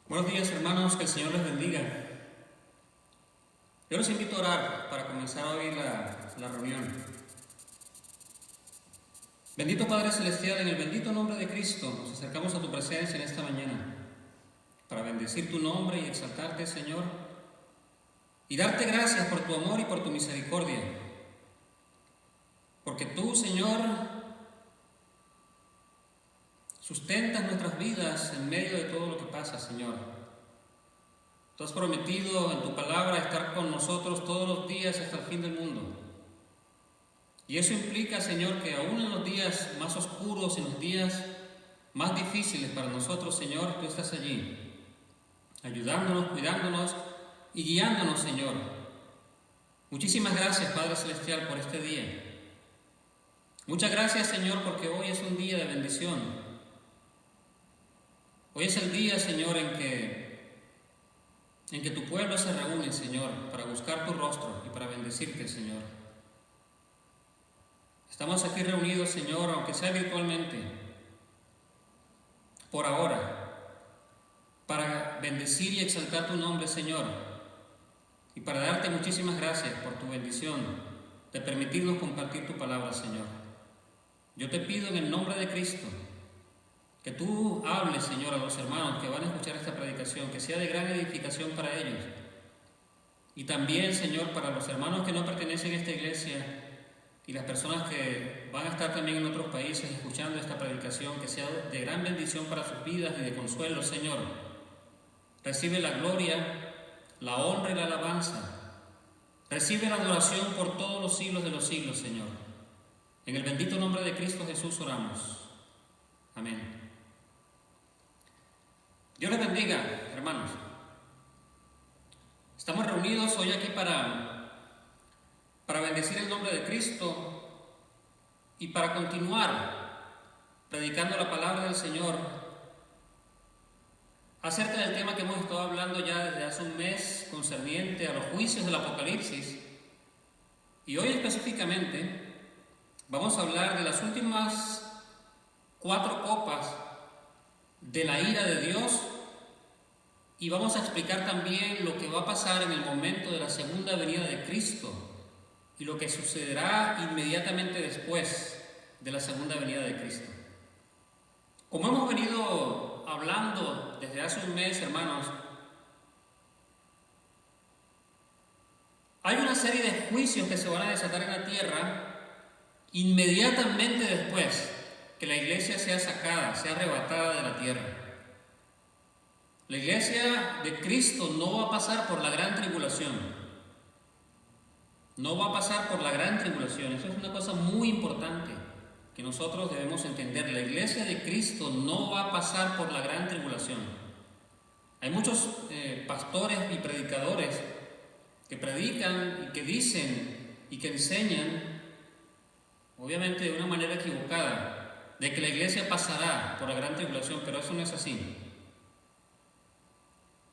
Buenos días, hermanos, que el Señor les bendiga. Yo los invito a orar para comenzar hoy la reunión. Bendito Padre Celestial, en el bendito nombre de Cristo, nos acercamos a tu presencia en esta mañana para bendecir tu nombre y exaltarte, Señor, y darte gracias por tu amor y por tu misericordia, porque tú, Señor, sustentas nuestras vidas en medio de todo lo que pasa, Señor. Tú has prometido en tu palabra estar con nosotros todos los días hasta el fin del mundo. Y eso implica, Señor, que aún en los días más oscuros, en los días más difíciles para nosotros, Señor, tú estás allí, ayudándonos, cuidándonos y guiándonos, Señor. Muchísimas gracias, Padre Celestial, por este día. Muchas gracias, Señor, porque hoy es un día de bendición. Hoy es el día, Señor, en que tu pueblo se reúne, Señor, para buscar tu rostro y para bendecirte, Señor. Estamos aquí reunidos, Señor, aunque sea virtualmente, por ahora, para bendecir y exaltar tu nombre, Señor, y para darte muchísimas gracias por tu bendición de permitirnos compartir tu palabra, Señor. Yo te pido en el nombre de Cristo que tú hables, Señor, a los hermanos que van a escuchar esta predicación, que sea de gran edificación para ellos. Y también, Señor, para los hermanos que no pertenecen a esta iglesia y las personas que van a estar también en otros países escuchando esta predicación, que sea de gran bendición para sus vidas y de consuelo, Señor. Recibe la gloria, la honra y la alabanza. Recibe la adoración por todos los siglos de los siglos, Señor. En el bendito nombre de Cristo Jesús oramos. Amén. Dios les bendiga, hermanos. Estamos reunidos hoy aquí para bendecir el nombre de Cristo y para continuar predicando la palabra del Señor acerca del tema que hemos estado hablando ya desde hace un mes concerniente a los juicios del Apocalipsis. Y hoy específicamente vamos a hablar de las últimas 4 copas de la ira de Dios y vamos a explicar también lo que va a pasar en el momento de la segunda venida de Cristo y lo que sucederá inmediatamente después de la segunda venida de Cristo. Como hemos venido hablando desde hace un mes, hermanos, hay una serie de juicios que se van a desatar en la tierra inmediatamente después que la iglesia sea sacada, sea arrebatada de la tierra. La iglesia de Cristo no va a pasar por la gran tribulación. No va a pasar por la gran tribulación. Eso es una cosa muy importante que nosotros debemos entender. La iglesia de Cristo no va a pasar por la gran tribulación. Hay muchos pastores y predicadores que predican y que dicen y que enseñan, obviamente de una manera equivocada, de que la iglesia pasará por la gran tribulación, pero eso no es así.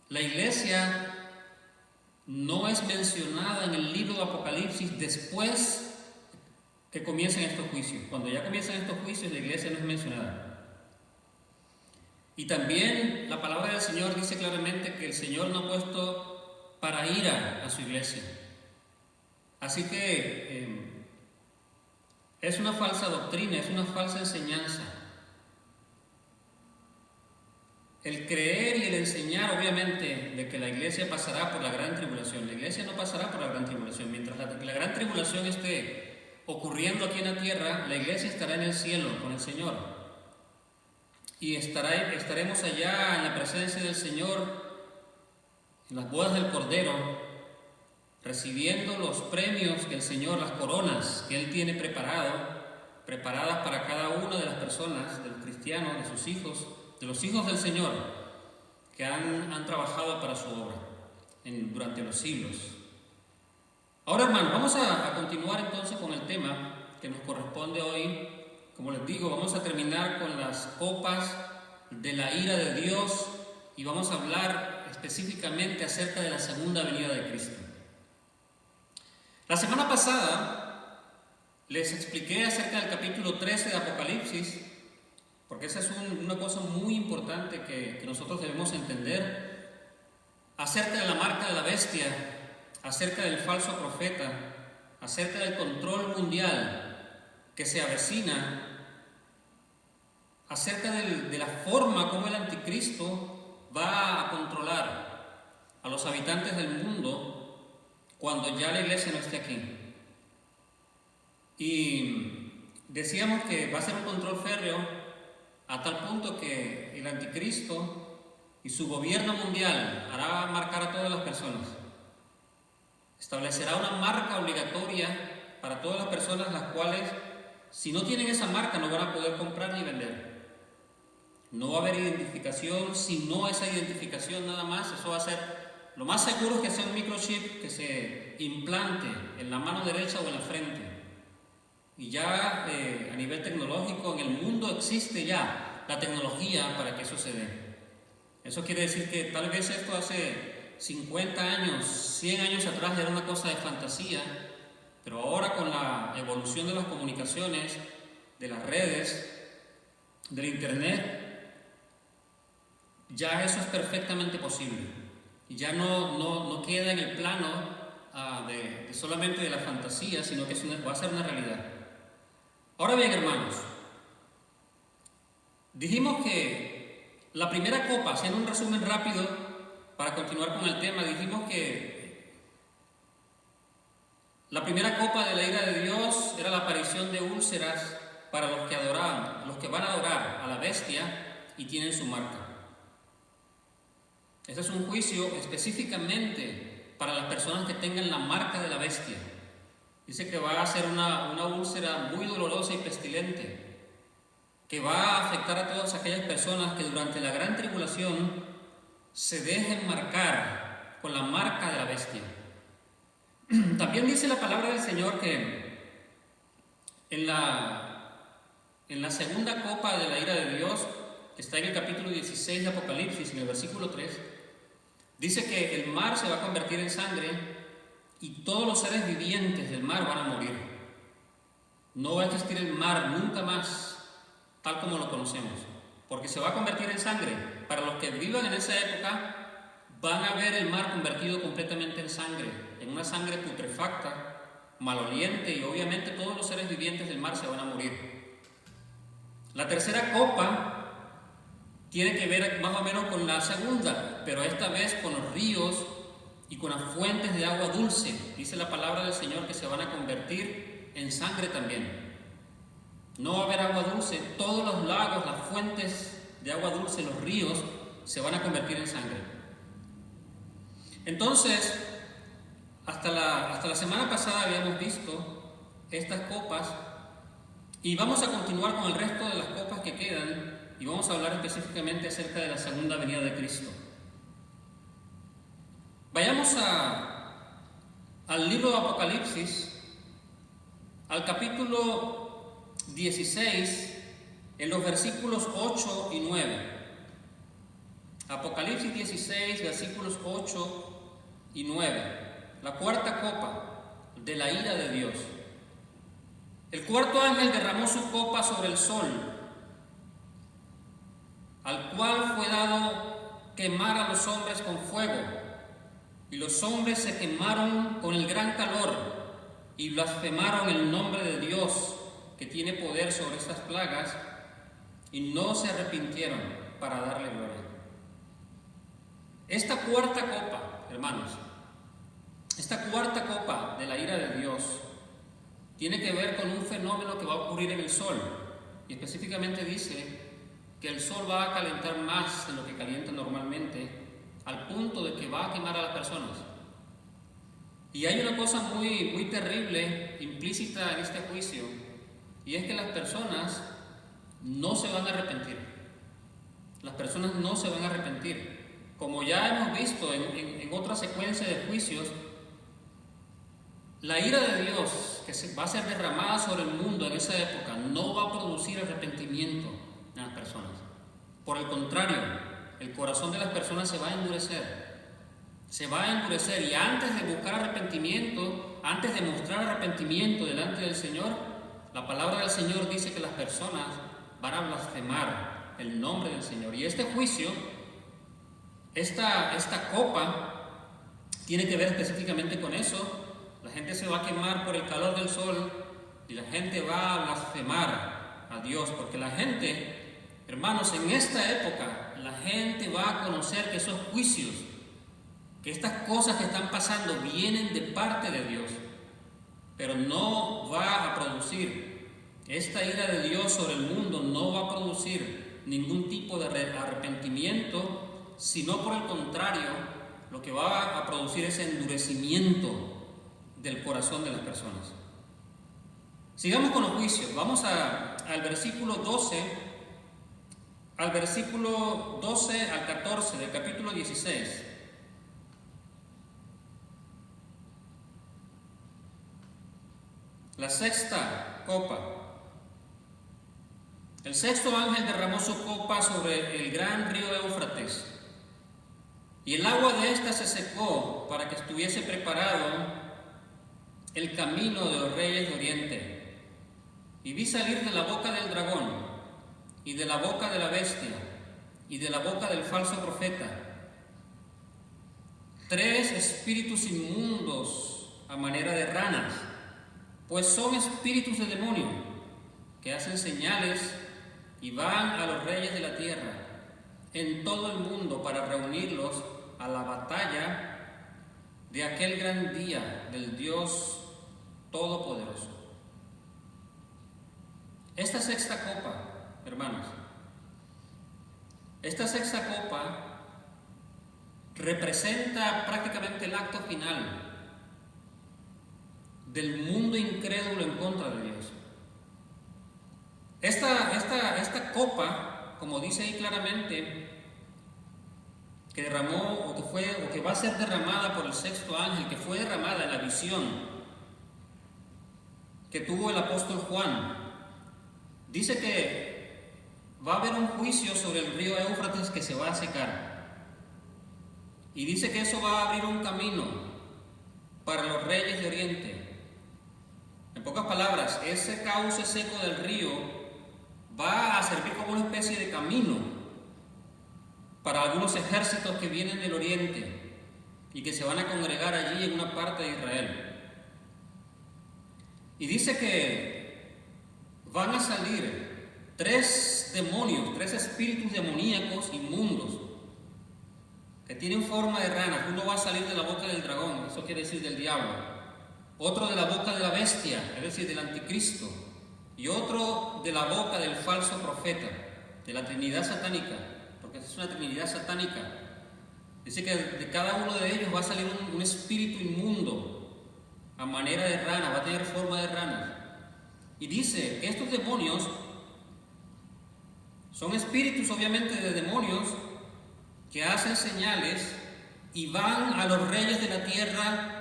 La iglesia no es mencionada en el libro de Apocalipsis después que comiencen estos juicios. Cuando ya comienzan estos juicios, la iglesia no es mencionada. Y también la palabra del Señor dice claramente que el Señor no ha puesto para ira a su iglesia. Así que es una falsa doctrina, es una falsa enseñanza. El creer y el enseñar, obviamente, de que la iglesia pasará por la gran tribulación. La iglesia no pasará por la gran tribulación. Mientras la gran tribulación esté ocurriendo aquí en la tierra, la iglesia estará en el cielo con el Señor. Y estaremos allá en la presencia del Señor, en las bodas del Cordero, recibiendo los premios que el Señor, las coronas que Él tiene preparadas para cada una de las personas, de los cristianos, de sus hijos, de los hijos del Señor que han trabajado para su obra durante los siglos. Ahora, hermanos, vamos a continuar entonces con el tema que nos corresponde hoy. Como les digo, vamos a terminar con las copas de la ira de Dios y vamos a hablar específicamente acerca de la segunda venida de Cristo. La semana pasada les expliqué acerca del capítulo 13 de Apocalipsis porque esa es una cosa muy importante que nosotros debemos entender acerca de la marca de la bestia, acerca del falso profeta, acerca del control mundial que se avecina, acerca de la forma como el anticristo va a controlar a los habitantes del mundo cuando ya la iglesia no esté aquí. Y decíamos que va a ser un control férreo a tal punto que el anticristo y su gobierno mundial hará marcar a todas las personas. Establecerá una marca obligatoria para todas las personas, las cuales, si no tienen esa marca, no van a poder comprar ni vender. No va a haber identificación, sino esa identificación nada más. Eso va a ser, lo más seguro es que sea un microchip que se implante en la mano derecha o en la frente. Y ya a nivel tecnológico en el mundo existe ya la tecnología para que eso se dé. Eso quiere decir que tal vez esto hace 50 años, 100 años atrás era una cosa de fantasía, pero ahora con la evolución de las comunicaciones, de las redes, del internet, ya eso es perfectamente posible. Y ya no queda en el plano de solamente de la fantasía, sino que va a ser una realidad. Ahora bien, hermanos, dijimos que la primera copa, haciendo un resumen rápido para continuar con el tema, dijimos que la primera copa de la ira de Dios era la aparición de úlceras para los que adoraban, los que van a adorar a la bestia y tienen su marca. Este es un juicio específicamente para las personas que tengan la marca de la bestia. Dice que va a ser una úlcera muy dolorosa y pestilente, que va a afectar a todas aquellas personas que durante la gran tribulación se dejen marcar con la marca de la bestia. También dice la palabra del Señor que en la segunda copa de la ira de Dios, que está en el capítulo 16 de Apocalipsis, en el versículo 3, dice que el mar se va a convertir en sangre y todos los seres vivientes del mar van a morir. No va a existir el mar nunca más, tal como lo conocemos, porque se va a convertir en sangre. Para los que vivan en esa época, van a ver el mar convertido completamente en sangre, en una sangre putrefacta, maloliente, y obviamente todos los seres vivientes del mar se van a morir. La tercera copa tiene que ver más o menos con la segunda, pero esta vez con los ríos y con las fuentes de agua dulce. Dice la palabra del Señor que se van a convertir en sangre también. No va a haber agua dulce, todos los lagos, las fuentes de agua dulce, los ríos, se van a convertir en sangre. Entonces, hasta la semana pasada habíamos visto estas copas y vamos a continuar con el resto de las copas que quedan y vamos a hablar específicamente acerca de la segunda venida de Cristo. Vayamos al libro de Apocalipsis, al capítulo 16, en los versículos 8 y 9. Apocalipsis 16, versículos 8 y 9. La cuarta copa de la ira de Dios. El cuarto ángel derramó su copa sobre el sol, al cual fue dado quemar a los hombres con fuego. Y los hombres se quemaron con el gran calor y blasfemaron el nombre de Dios, que tiene poder sobre estas plagas, y no se arrepintieron para darle gloria. Esta cuarta copa, hermanos, esta cuarta copa de la ira de Dios tiene que ver con un fenómeno que va a ocurrir en el sol. Y específicamente dice que el sol va a calentar más de lo que calienta normalmente, al punto de que va a quemar a las personas. Y hay una cosa muy terrible implícita en este juicio, y es que las personas no se van a arrepentir. Las personas no se van a arrepentir. Como ya hemos visto en otra secuencia de juicios, la ira de Dios que va a ser derramada sobre el mundo en esa época no va a producir arrepentimiento en las personas. Por el contrario, el corazón de las personas se va a endurecer. Se va a endurecer, y antes de buscar arrepentimiento, antes de mostrar arrepentimiento delante del Señor, la palabra del Señor dice que las personas van a blasfemar el nombre del Señor. Y este juicio, esta copa, tiene que ver específicamente con eso. La gente se va a quemar por el calor del sol y la gente va a blasfemar a Dios, porque la gente, hermanos, en esta época, la gente va a conocer que esos juicios, que estas cosas que están pasando vienen de parte de Dios, pero no va a producir, esta ira de Dios sobre el mundo no va a producir ningún tipo de arrepentimiento, sino por el contrario, lo que va a producir es endurecimiento del corazón de las personas. Sigamos con los juicios. Vamos al versículo 12, al 14 del capítulo 16. La sexta copa. El sexto ángel derramó su copa sobre el gran río Éufrates, y el agua de ésta se secó para que estuviese preparado el camino de los reyes de Oriente. Y vi salir de la boca del dragón, y de la boca de la bestia, y de la boca del falso profeta, 3 espíritus inmundos a manera de ranas, pues son espíritus de demonio, que hacen señales y van a los reyes de la tierra en todo el mundo para reunirlos a la batalla de aquel gran día del Dios Todopoderoso. Esta sexta copa, hermanos, esta sexta copa representa prácticamente el acto final del mundo incrédulo en contra de Dios. Esta copa, como dice ahí claramente, que derramó o que va a ser derramada por el sexto ángel, que fue derramada en la visión que tuvo el apóstol Juan, dice que va a haber un juicio sobre el río Éufrates que se va a secar, y dice que eso va a abrir un camino para los reyes de Oriente. En pocas palabras, ese cauce seco del río va a servir como una especie de camino para algunos ejércitos que vienen del Oriente y que se van a congregar allí en una parte de Israel. Y dice que van a salir 3 demonios, 3 espíritus demoníacos inmundos que tienen forma de ranas. Uno va a salir de la boca del dragón, eso quiere decir del diablo. Otro de la boca de la bestia, es decir, del anticristo, y otro de la boca del falso profeta, de la Trinidad satánica, porque es una Trinidad satánica. Dice que de cada uno de ellos va a salir un espíritu inmundo a manera de rana, va a tener forma de rana. Y dice que estos demonios son espíritus obviamente de demonios que hacen señales y van a los reyes de la tierra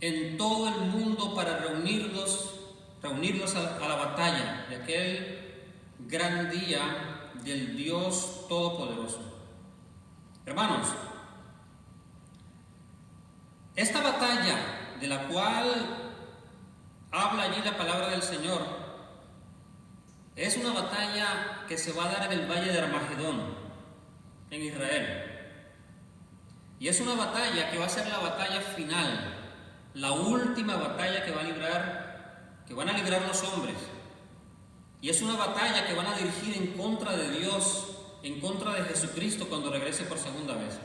en todo el mundo para reunirlos a la batalla de aquel gran día del Dios Todopoderoso. Hermanos, esta batalla de la cual habla allí la palabra del Señor es una batalla que se va a dar en el valle de Armagedón, en Israel. Y es una batalla que va a ser la batalla final, la última batalla que van a librar los hombres. Y es una batalla que van a dirigir en contra de Dios, en contra de Jesucristo cuando regrese por segunda vez.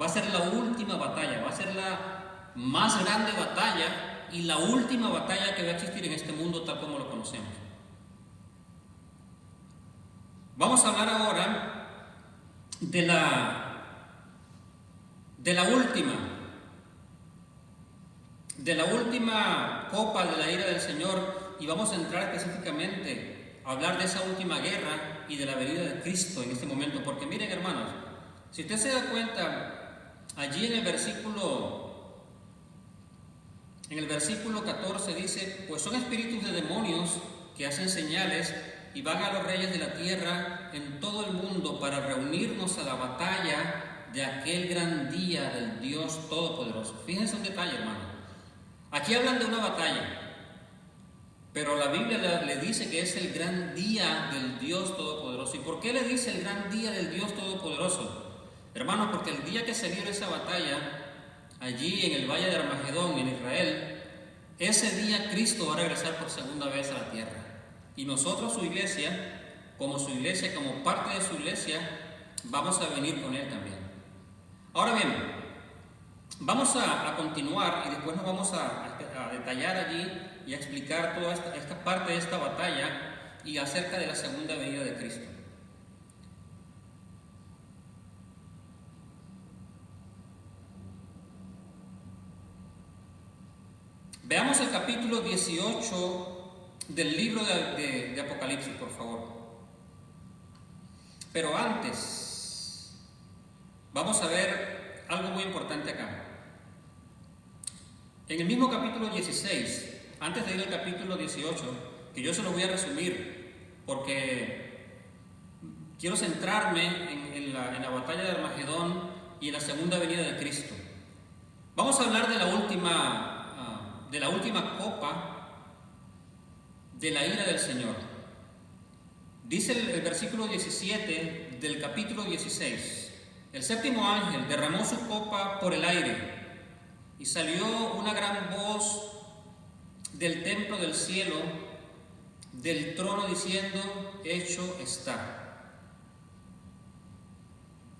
Va a ser la última batalla, va a ser la más grande batalla y la última batalla que va a existir en este mundo tal como lo conocemos. Vamos a hablar ahora de la última copa de la ira del Señor, y vamos a entrar específicamente a hablar de esa última guerra y de la venida de Cristo en este momento. Porque miren, hermanos, si usted se da cuenta, allí en el versículo 14 dice: pues son espíritus de demonios que hacen señales y van a los reyes de la tierra en todo el mundo para reunirnos a la batalla de aquel gran día del Dios Todopoderoso. Fíjense un detalle, hermano. Aquí hablan de una batalla. Pero la Biblia le dice que es el gran día del Dios Todopoderoso. ¿Y por qué le dice el gran día del Dios Todopoderoso? Hermanos, porque el día que se dio esa batalla, allí en el valle de Armagedón, en Israel, ese día Cristo va a regresar por segunda vez a la tierra. Y nosotros, su iglesia, como parte de su iglesia, vamos a venir con Él también. Ahora bien, vamos a continuar y después nos vamos a detallar allí y a explicar toda esta parte de esta batalla y acerca de la segunda venida de Cristo. Veamos el capítulo 18 del libro de Apocalipsis, por favor. Pero antes, vamos a ver algo muy importante acá. En el mismo capítulo 16, antes de ir al capítulo 18, que yo se lo voy a resumir, porque quiero centrarme en la batalla de Armagedón y en la segunda venida de Cristo. Vamos a hablar de la última copa de la ira del Señor. Dice el versículo 17 del capítulo 16: el séptimo ángel derramó su copa por el aire, y salió una gran voz del templo del cielo, del trono, diciendo: hecho está.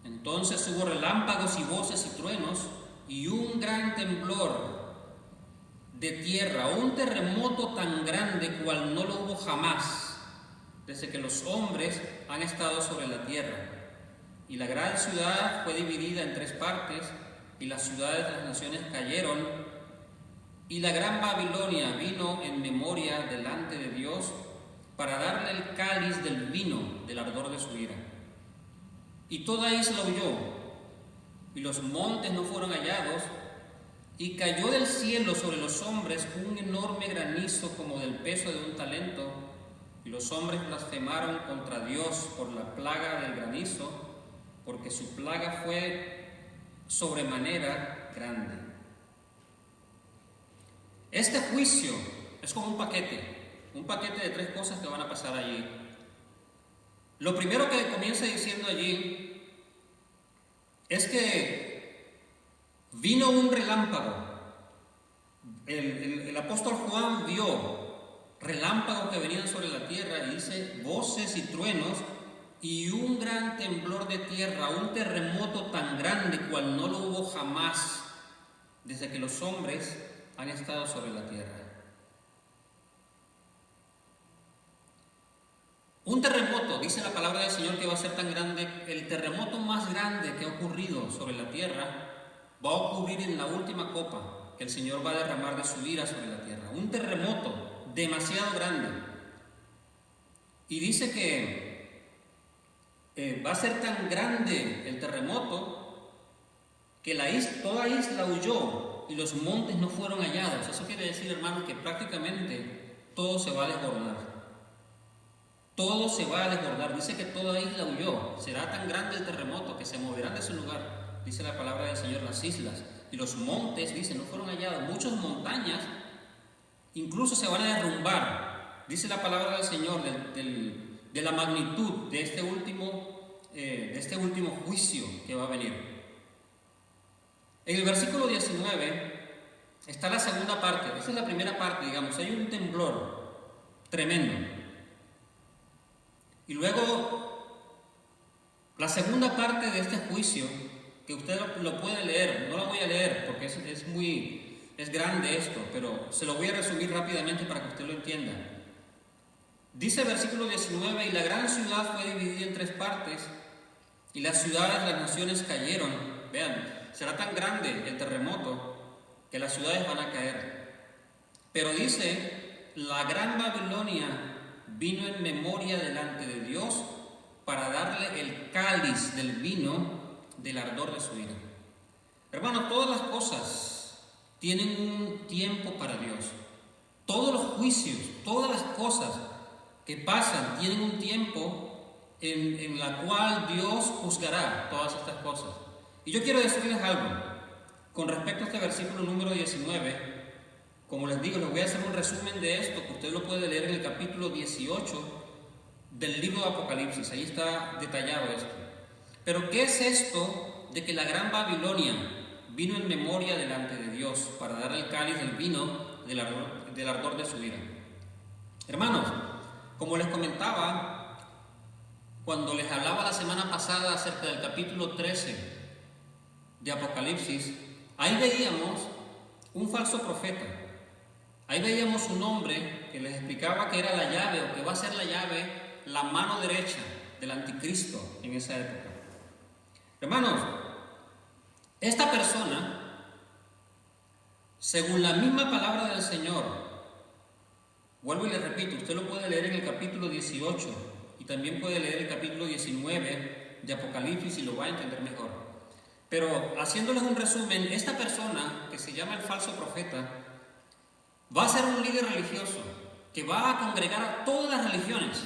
Entonces hubo relámpagos y voces y truenos, y un gran temblor de tierra, un terremoto tan grande cual no lo hubo jamás, desde que los hombres han estado sobre la tierra. Y la gran ciudad fue dividida en 3 partes, y las ciudades de las naciones cayeron, y la gran Babilonia vino en memoria delante de Dios para darle el cáliz del vino del ardor de su ira. Y toda isla huyó, y los montes no fueron hallados, y cayó del cielo sobre los hombres un enorme granizo como del peso de un talento, y los hombres blasfemaron contra Dios por la plaga del granizo, porque su plaga fue sobremanera grande. Este juicio es como un paquete de 3 cosas que van a pasar allí. Lo primero que comienza diciendo allí es que vino un relámpago. El apóstol Juan vio relámpagos que venían sobre la tierra, y dice voces y truenos, y un gran temblor de tierra, un terremoto tan grande cual no lo hubo jamás, desde que los hombres han estado sobre la tierra. Un terremoto, dice la palabra del Señor, que va a ser tan grande, el terremoto más grande que ha ocurrido sobre la tierra va a ocurrir en la última copa que el Señor va a derramar de su ira sobre la tierra. Un terremoto demasiado grande. Y dice que va a ser tan grande el terremoto que toda isla huyó y los montes no fueron hallados. Eso quiere decir, hermanos, que prácticamente todo se va a desbordar. Todo se va a desbordar. Dice que toda isla huyó. Será tan grande el terremoto que se moverán de su lugar. Dice la palabra del Señor, las islas. Y los montes, dice, no fueron hallados. Muchas montañas incluso se van a derrumbar. Dice la palabra del Señor de la magnitud de este último juicio que va a venir. En el versículo 19 está la segunda parte. Esta es la primera parte, digamos. Hay un temblor tremendo. Y luego la segunda parte de este juicio, que usted lo puede leer, no lo voy a leer porque es grande esto, pero se lo voy a resumir rápidamente para que usted lo entienda. Dice el versículo 19: y la gran ciudad fue dividida en 3 partes, y las ciudades de las naciones cayeron. Vean, será tan grande el terremoto que las ciudades van a caer. Pero dice, la gran Babilonia vino en memoria delante de Dios para darle el cáliz del vino del ardor de su ira. Hermanos, todas las cosas tienen un tiempo para Dios. Todos los juicios, todas las cosas que pasan tienen un tiempo en la cual Dios juzgará todas estas cosas. Y yo quiero decirles algo con respecto a este versículo número 19, como les digo, les voy a hacer un resumen de esto, que usted lo puede leer en el capítulo 18 del libro de Apocalipsis. Ahí está detallado esto. Pero ¿qué es esto de que la gran Babilonia vino en memoria delante de Dios para dar el cáliz del vino del ardor de su ira? Hermanos, como les comentaba, cuando les hablaba la semana pasada acerca del capítulo 13 de Apocalipsis, ahí veíamos un falso profeta. Ahí veíamos un hombre que les explicaba que era la llave, o que va a ser la llave, la mano derecha del anticristo en esa época. Hermanos, esta persona, según la misma palabra del Señor, vuelvo y le repito, usted lo puede leer en el capítulo 18 y también puede leer el capítulo 19 de Apocalipsis y lo va a entender mejor. Pero haciéndoles un resumen, esta persona que se llama el falso profeta va a ser un líder religioso que va a congregar a todas las religiones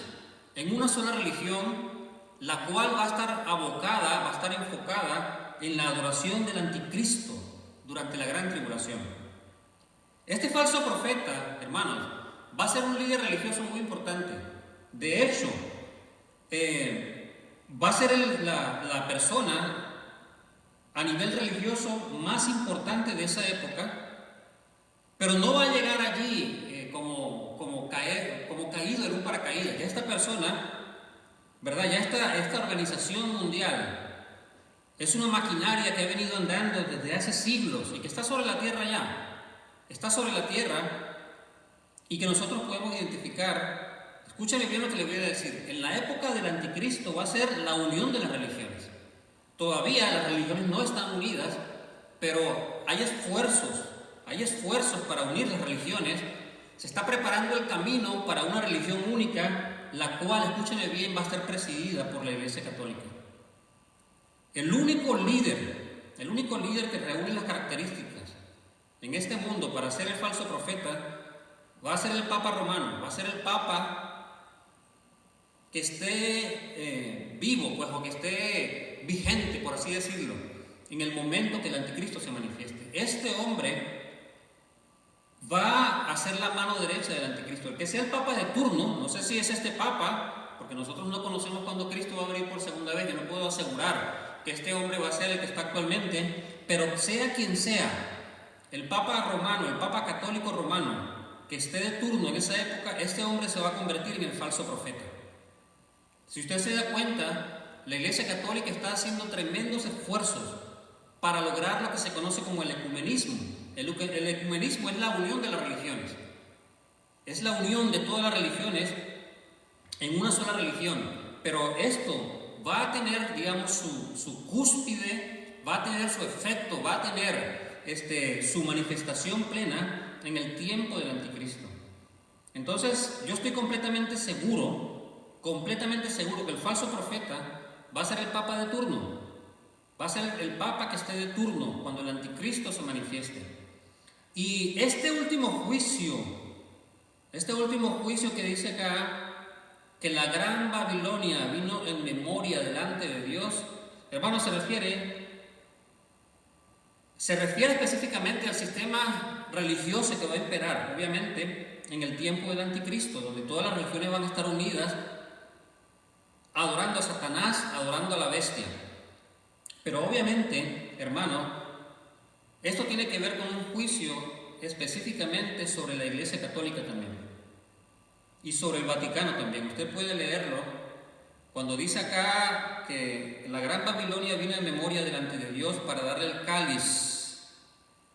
en una sola religión, la cual va a estar abocada, va a estar enfocada en la adoración del anticristo durante la gran tribulación. Este falso profeta, hermanos, va a ser un líder religioso muy importante. De hecho, va a ser la persona a nivel religioso más importante de esa época, pero no va a llegar allí como caído en un paracaídas. Ya esta persona, ¿verdad? Ya esta organización mundial es una maquinaria que ha venido andando desde hace siglos y que está sobre la tierra ya. Está sobre la tierra y que nosotros podemos identificar. Escúchame bien lo que le voy a decir. En la época del anticristo va a ser la unión de las religiones. Todavía las religiones no están unidas, pero hay esfuerzos para unir las religiones. Se está preparando el camino para una religión única, la cual, escúchenme bien, va a estar presidida por la Iglesia Católica. El único líder que reúne las características en este mundo para ser el falso profeta va a ser el Papa Romano, va a ser el Papa que esté vivo, pues, o que esté vigente, por así decirlo, en el momento que el anticristo se manifieste. Este hombre va a ser la mano derecha del anticristo. El que sea el papa de turno, no sé si es este papa, porque nosotros no conocemos cuándo Cristo va a venir por segunda vez. Yo no puedo asegurar que este hombre va a ser el que está actualmente, pero sea quien sea, el papa romano, el papa católico romano, que esté de turno en esa época, este hombre se va a convertir en el falso profeta. Si usted se da cuenta, la Iglesia Católica está haciendo tremendos esfuerzos para lograr lo que se conoce como el ecumenismo. El ecumenismo es la unión de las religiones. Es la unión de todas las religiones en una sola religión. Pero esto va a tener, digamos, su cúspide, va a tener su efecto, va a tener su manifestación plena en el tiempo del anticristo. Entonces, yo estoy completamente seguro que el falso profeta va a ser el papa de turno. Va a ser el papa que esté de turno cuando el anticristo se manifieste. Y este último juicio que dice acá, que la gran Babilonia vino en memoria delante de Dios, hermanos, se refiere específicamente al sistema religioso que va a imperar, obviamente, en el tiempo del anticristo, donde todas las religiones van a estar unidas, adorando a Satanás, adorando a la bestia. Pero obviamente, hermano, esto tiene que ver con un juicio específicamente sobre la Iglesia Católica también y sobre el Vaticano también. Usted puede leerlo cuando dice acá que la gran Babilonia vino en memoria delante de Dios para darle el cáliz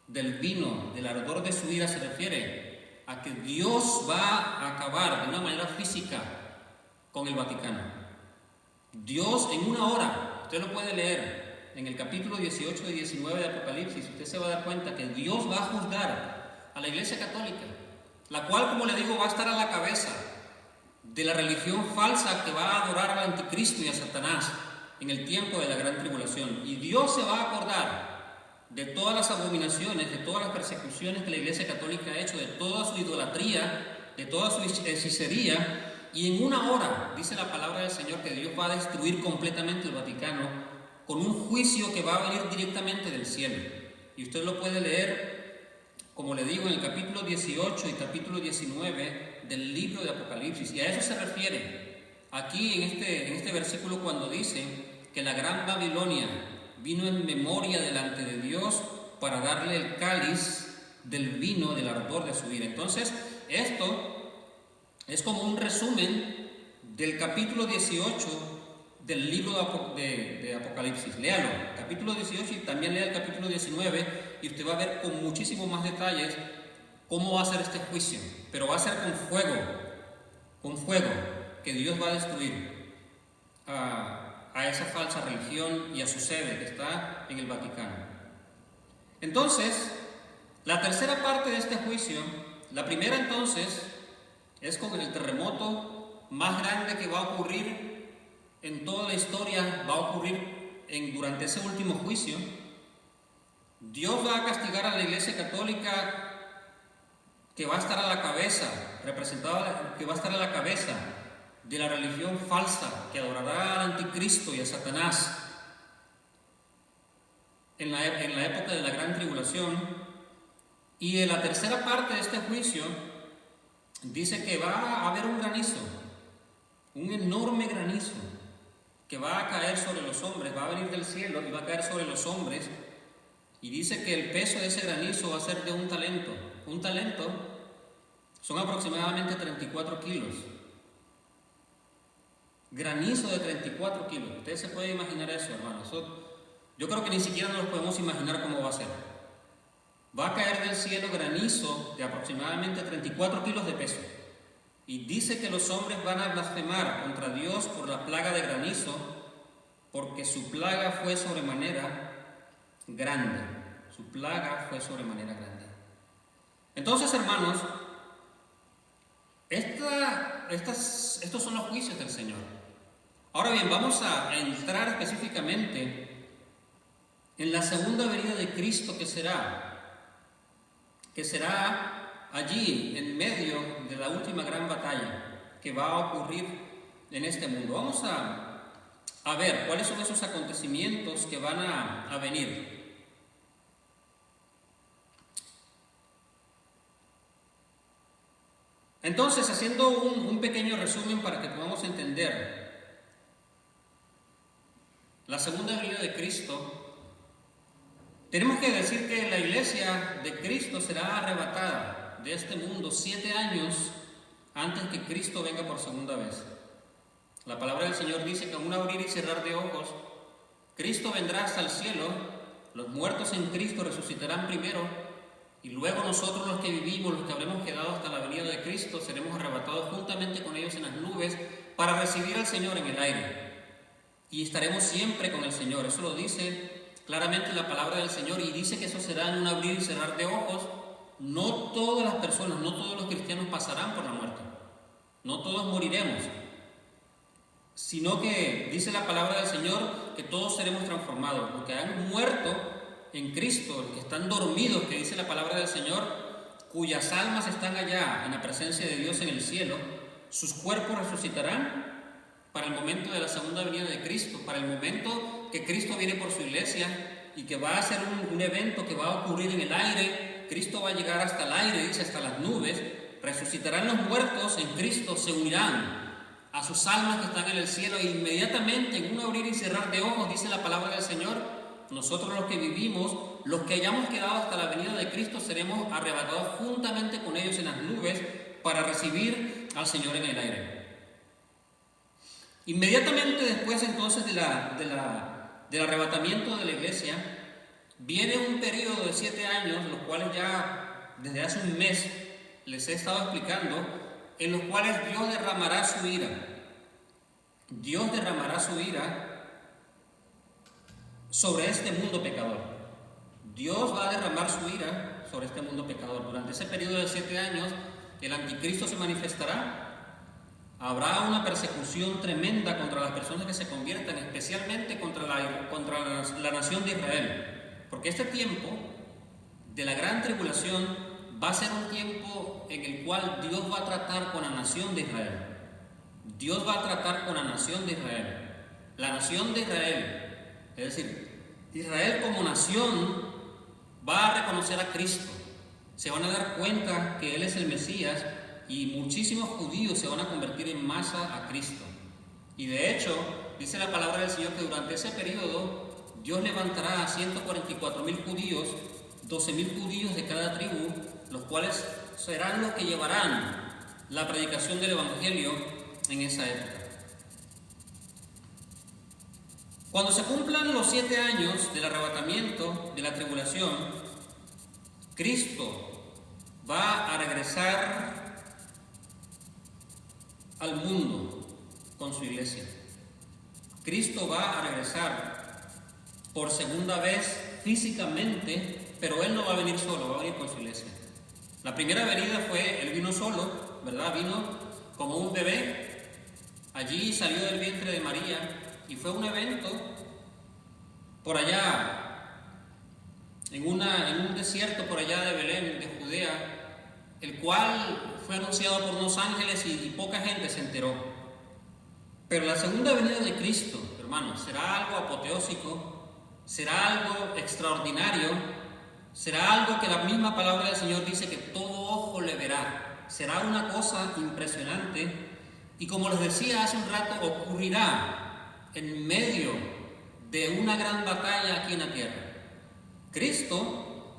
del vino, del ardor de su ira. Se refiere a que Dios va a acabar de una manera física con el Vaticano. Dios en una hora, usted lo puede leer en el capítulo 18 y 19 de Apocalipsis, usted se va a dar cuenta que Dios va a juzgar a la Iglesia Católica, la cual, como le digo, va a estar a la cabeza de la religión falsa que va a adorar al anticristo y a Satanás en el tiempo de la gran tribulación. Y Dios se va a acordar de todas las abominaciones, de todas las persecuciones que la Iglesia Católica ha hecho, de toda su idolatría, de toda su hechicería, y en una hora, dice la palabra del Señor, que Dios va a destruir completamente el Vaticano con un juicio que va a venir directamente del cielo. Y usted lo puede leer como le digo, en el capítulo 18 y capítulo 19 del libro de Apocalipsis. Y a eso se refiere aquí en este versículo cuando dice que la gran Babilonia vino en memoria delante de Dios para darle el cáliz del vino del ardor de su ira. Entonces, esto es como un resumen del capítulo 18 del libro de Apocalipsis. Léalo, capítulo 18, y también lea el capítulo 19, y usted va a ver con muchísimos más detalles cómo va a ser este juicio. Pero va a ser con fuego, que Dios va a destruir a esa falsa religión y a su sede que está en el Vaticano. Entonces, la tercera parte de este juicio, la primera entonces, es con el terremoto más grande que va a ocurrir en toda la historia, va a ocurrir durante ese último juicio. Dios va a castigar a la Iglesia Católica, que va a estar a la cabeza, que va a estar a la cabeza de la religión falsa, que adorará al anticristo y a Satanás en la época de la gran tribulación. Y en la tercera parte de este juicio dice que va a haber un granizo, un enorme granizo, que va a caer sobre los hombres, va a venir del cielo y va a caer sobre los hombres. Y dice que el peso de ese granizo va a ser de un talento. Un talento son aproximadamente 34 kilos. Granizo de 34 kilos. Ustedes se pueden imaginar eso, hermanos. Yo creo que ni siquiera nos podemos imaginar cómo va a ser. Va a caer del cielo granizo de aproximadamente 34 kilos de peso. Y dice que los hombres van a blasfemar contra Dios por la plaga de granizo, porque su plaga fue sobremanera grande. Su plaga fue sobremanera grande. Entonces, hermanos, estos son los juicios del Señor. Ahora bien, vamos a entrar específicamente en la segunda venida de Cristo, que será allí en medio de la última gran batalla que va a ocurrir en este mundo. Vamos a ver cuáles son esos acontecimientos que van a venir. Entonces, haciendo un pequeño resumen para que podamos entender la segunda venida de Cristo, tenemos que decir que la iglesia de Cristo será arrebatada de este mundo 7 años antes que Cristo venga por segunda vez. La palabra del Señor dice que en un abrir y cerrar de ojos, Cristo vendrá hasta el cielo, los muertos en Cristo resucitarán primero, y luego nosotros los que vivimos, los que habremos quedado hasta la venida de Cristo, seremos arrebatados juntamente con ellos en las nubes para recibir al Señor en el aire. Y estaremos siempre con el Señor. Eso lo dice claramente la palabra del Señor, y dice que eso será en un abrir y cerrar de ojos. No todas las personas, no todos los cristianos pasarán por la muerte, no todos moriremos, sino que dice la palabra del Señor que todos seremos transformados. Los que han muerto en Cristo, los que están dormidos, que dice la palabra del Señor, cuyas almas están allá en la presencia de Dios en el cielo, sus cuerpos resucitarán para el momento de la segunda venida de Cristo, para el momento que Cristo viene por su iglesia y que va a ser un evento que va a ocurrir en el aire. Cristo va a llegar hasta el aire, dice, hasta las nubes. Resucitarán los muertos en Cristo, se unirán a sus almas que están en el cielo, e inmediatamente, en un abrir y cerrar de ojos, dice la palabra del Señor, nosotros los que vivimos, los que hayamos quedado hasta la venida de Cristo, seremos arrebatados juntamente con ellos en las nubes para recibir al Señor en el aire. Inmediatamente después entonces del arrebatamiento de la iglesia, viene un periodo de 7 años, los cuales ya desde hace un mes les he estado explicando, en los cuales Dios derramará su ira. Dios derramará su ira sobre este mundo pecador. Dios va a derramar su ira sobre este mundo pecador. Durante ese periodo de 7 años, el anticristo se manifestará. Habrá una persecución tremenda contra las personas que se conviertan, especialmente contra la nación de Israel. Porque este tiempo de la gran tribulación va a ser un tiempo en el cual Dios va a tratar con la nación de Israel. Dios va a tratar con la nación de Israel. La nación de Israel, es decir, Israel como nación, va a reconocer a Cristo. se van a dar cuenta que Él es el Mesías y muchísimos judíos se van a convertir en masa a Cristo. Y de hecho, dice la palabra del Señor que durante ese periodo Dios levantará a 144,000 judíos, 12,000 judíos de cada tribu, los cuales serán los que llevarán la predicación del Evangelio en esa época. Cuando se cumplan los 7 años del arrebatamiento, de la tribulación, Cristo va a regresar al mundo con su iglesia. Cristo va a regresar por segunda vez físicamente, pero Él no va a venir solo, va a venir con su iglesia. La primera venida fue, Él vino solo, ¿verdad? Vino como un bebé, allí salió del vientre de María y fue un evento por allá, en un desierto por allá de Belén, de Judea, el cual fue anunciado por unos ángeles y poca gente se enteró. Pero la segunda venida de Cristo, hermanos, será algo apoteósico, será algo extraordinario, será algo que la misma palabra del Señor dice que todo ojo le verá. Será una cosa impresionante y, como les decía hace un rato, ocurrirá en medio de una gran batalla aquí en la tierra. Cristo,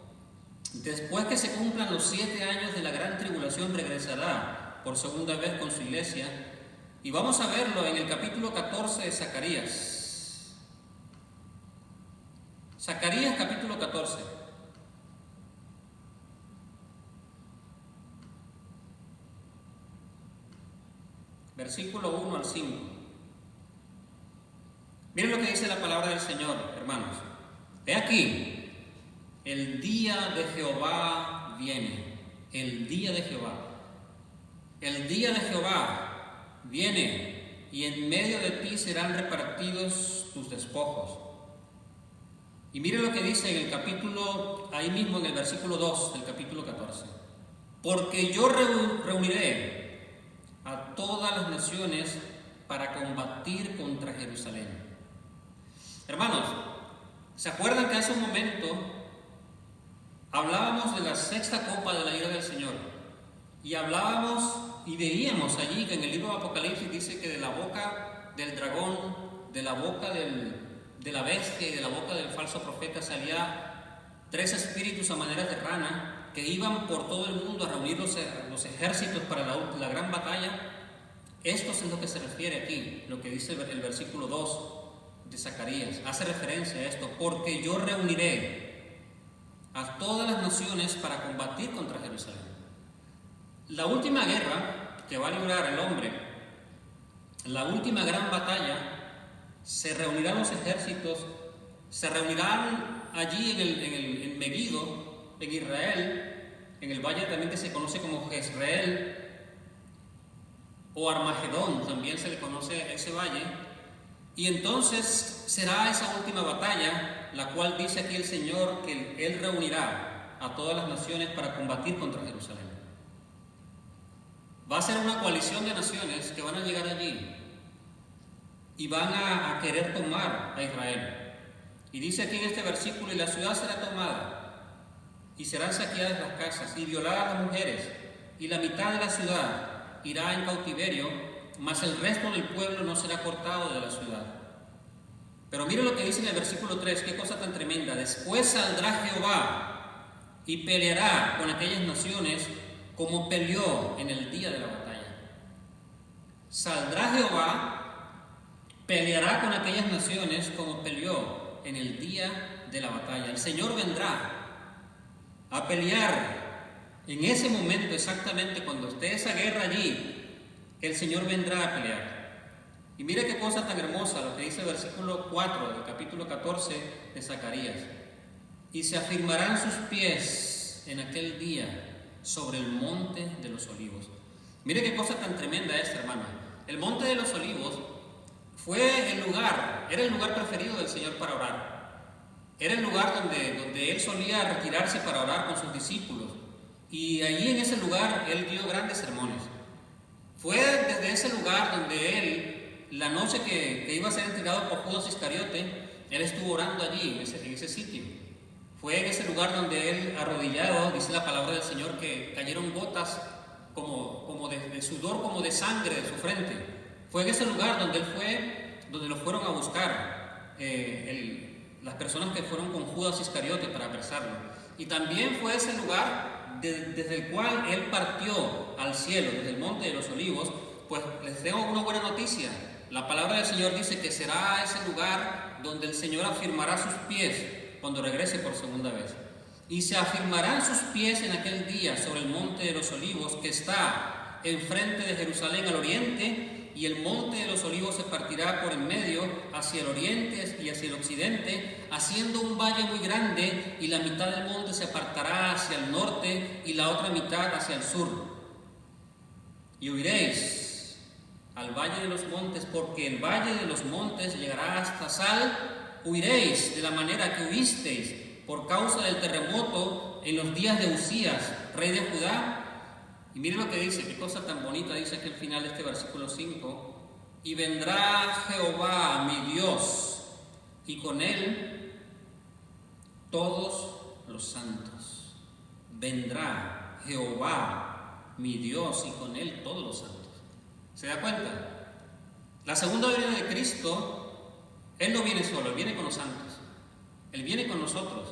después que se cumplan los 7 años de la gran tribulación, regresará por segunda vez con su iglesia. Y vamos a verlo en el capítulo 14 de Zacarías. Zacarías capítulo 14. Versículo 1 al 5. Miren lo que dice la palabra del Señor, hermanos. He aquí, el día de Jehová viene. El día de Jehová. El día de Jehová viene, y en medio de ti serán repartidos tus despojos. Y mire lo que dice en el capítulo, ahí mismo en el versículo 2 del capítulo 14. Porque yo reuniré a todas las naciones para combatir contra Jerusalén. Hermanos, ¿se acuerdan que hace un momento hablábamos de la 6ª copa de la ira del Señor? Y hablábamos y veíamos allí que en el libro de Apocalipsis dice que de la boca del dragón, de la boca de la bestia y de la boca del falso profeta salía 3 espíritus a manera de rana que iban por todo el mundo a reunir los ejércitos para la gran batalla. Esto es lo que se refiere aquí, lo que dice el versículo 2 de Zacarías. Hace referencia a esto, porque yo reuniré a todas las naciones para combatir contra Jerusalén. La última guerra que va a librar el hombre, la última gran batalla, se reunirán los ejércitos, se reunirán allí en Megiddo, en Israel, en el valle también que se conoce como Jezreel o Armagedón, también se le conoce ese valle. Y entonces será esa última batalla, la cual dice aquí el Señor que Él reunirá a todas las naciones para combatir contra Jerusalén. Va a ser una coalición de naciones que van a llegar allí y van a querer tomar a Israel. Y dice aquí en este versículo: y la ciudad será tomada, y serán saqueadas las casas, y violadas las mujeres, y la mitad de la ciudad irá en cautiverio, mas el resto del pueblo no será cortado de la ciudad. Pero mire lo que dice en el versículo 3, qué cosa tan tremenda. Después saldrá Jehová y peleará con aquellas naciones como peleó en el día de la batalla. Saldrá Jehová, peleará con aquellas naciones como peleó en el día de la batalla. El Señor vendrá a pelear en ese momento, exactamente cuando esté esa guerra allí. El Señor vendrá a pelear. Y mire qué cosa tan hermosa lo que dice el versículo 4 del capítulo 14 de Zacarías. Y se afirmarán sus pies en aquel día sobre el monte de los olivos. Mire qué cosa tan tremenda esta, hermano. El monte de los olivos fue el lugar, era el lugar preferido del Señor para orar. Era el lugar donde Él solía retirarse para orar con sus discípulos. Y allí en ese lugar Él dio grandes sermones. Fue desde ese lugar donde Él, la noche que iba a ser entregado por Judas Iscariote, Él estuvo orando allí, en ese sitio. Fue en ese lugar donde él, arrodillado, dice la palabra del Señor, que cayeron gotas como de sudor, como de sangre de su frente. Fue en ese lugar donde él fue, donde lo fueron a buscar las personas que fueron con Judas Iscariote para apresarlo. Y también fue ese lugar desde el cual él partió al cielo, desde el Monte de los Olivos. Pues les tengo una buena noticia. La palabra del Señor dice que será ese lugar donde el Señor afirmará sus pies cuando regrese por segunda vez. Y se afirmarán sus pies en aquel día sobre el Monte de los Olivos, que está enfrente de Jerusalén al oriente, y el Monte de los Olivos se partirá por en medio hacia el oriente y hacia el occidente, haciendo un valle muy grande, y la mitad del monte se apartará hacia el norte y la otra mitad hacia el sur. Y huiréis al valle de los montes, porque el valle de los montes llegará hasta Sal. Huiréis de la manera que huisteis por causa del terremoto en los días de Usías, rey de Judá. Y miren lo que dice, qué cosa tan bonita dice aquí al final de este versículo 5. Y vendrá Jehová mi Dios, y con él todos los santos. Vendrá Jehová mi Dios, y con él todos los santos. ¿Se da cuenta? La segunda venida de Cristo, Él no viene solo, Él viene con los santos. Él viene con nosotros.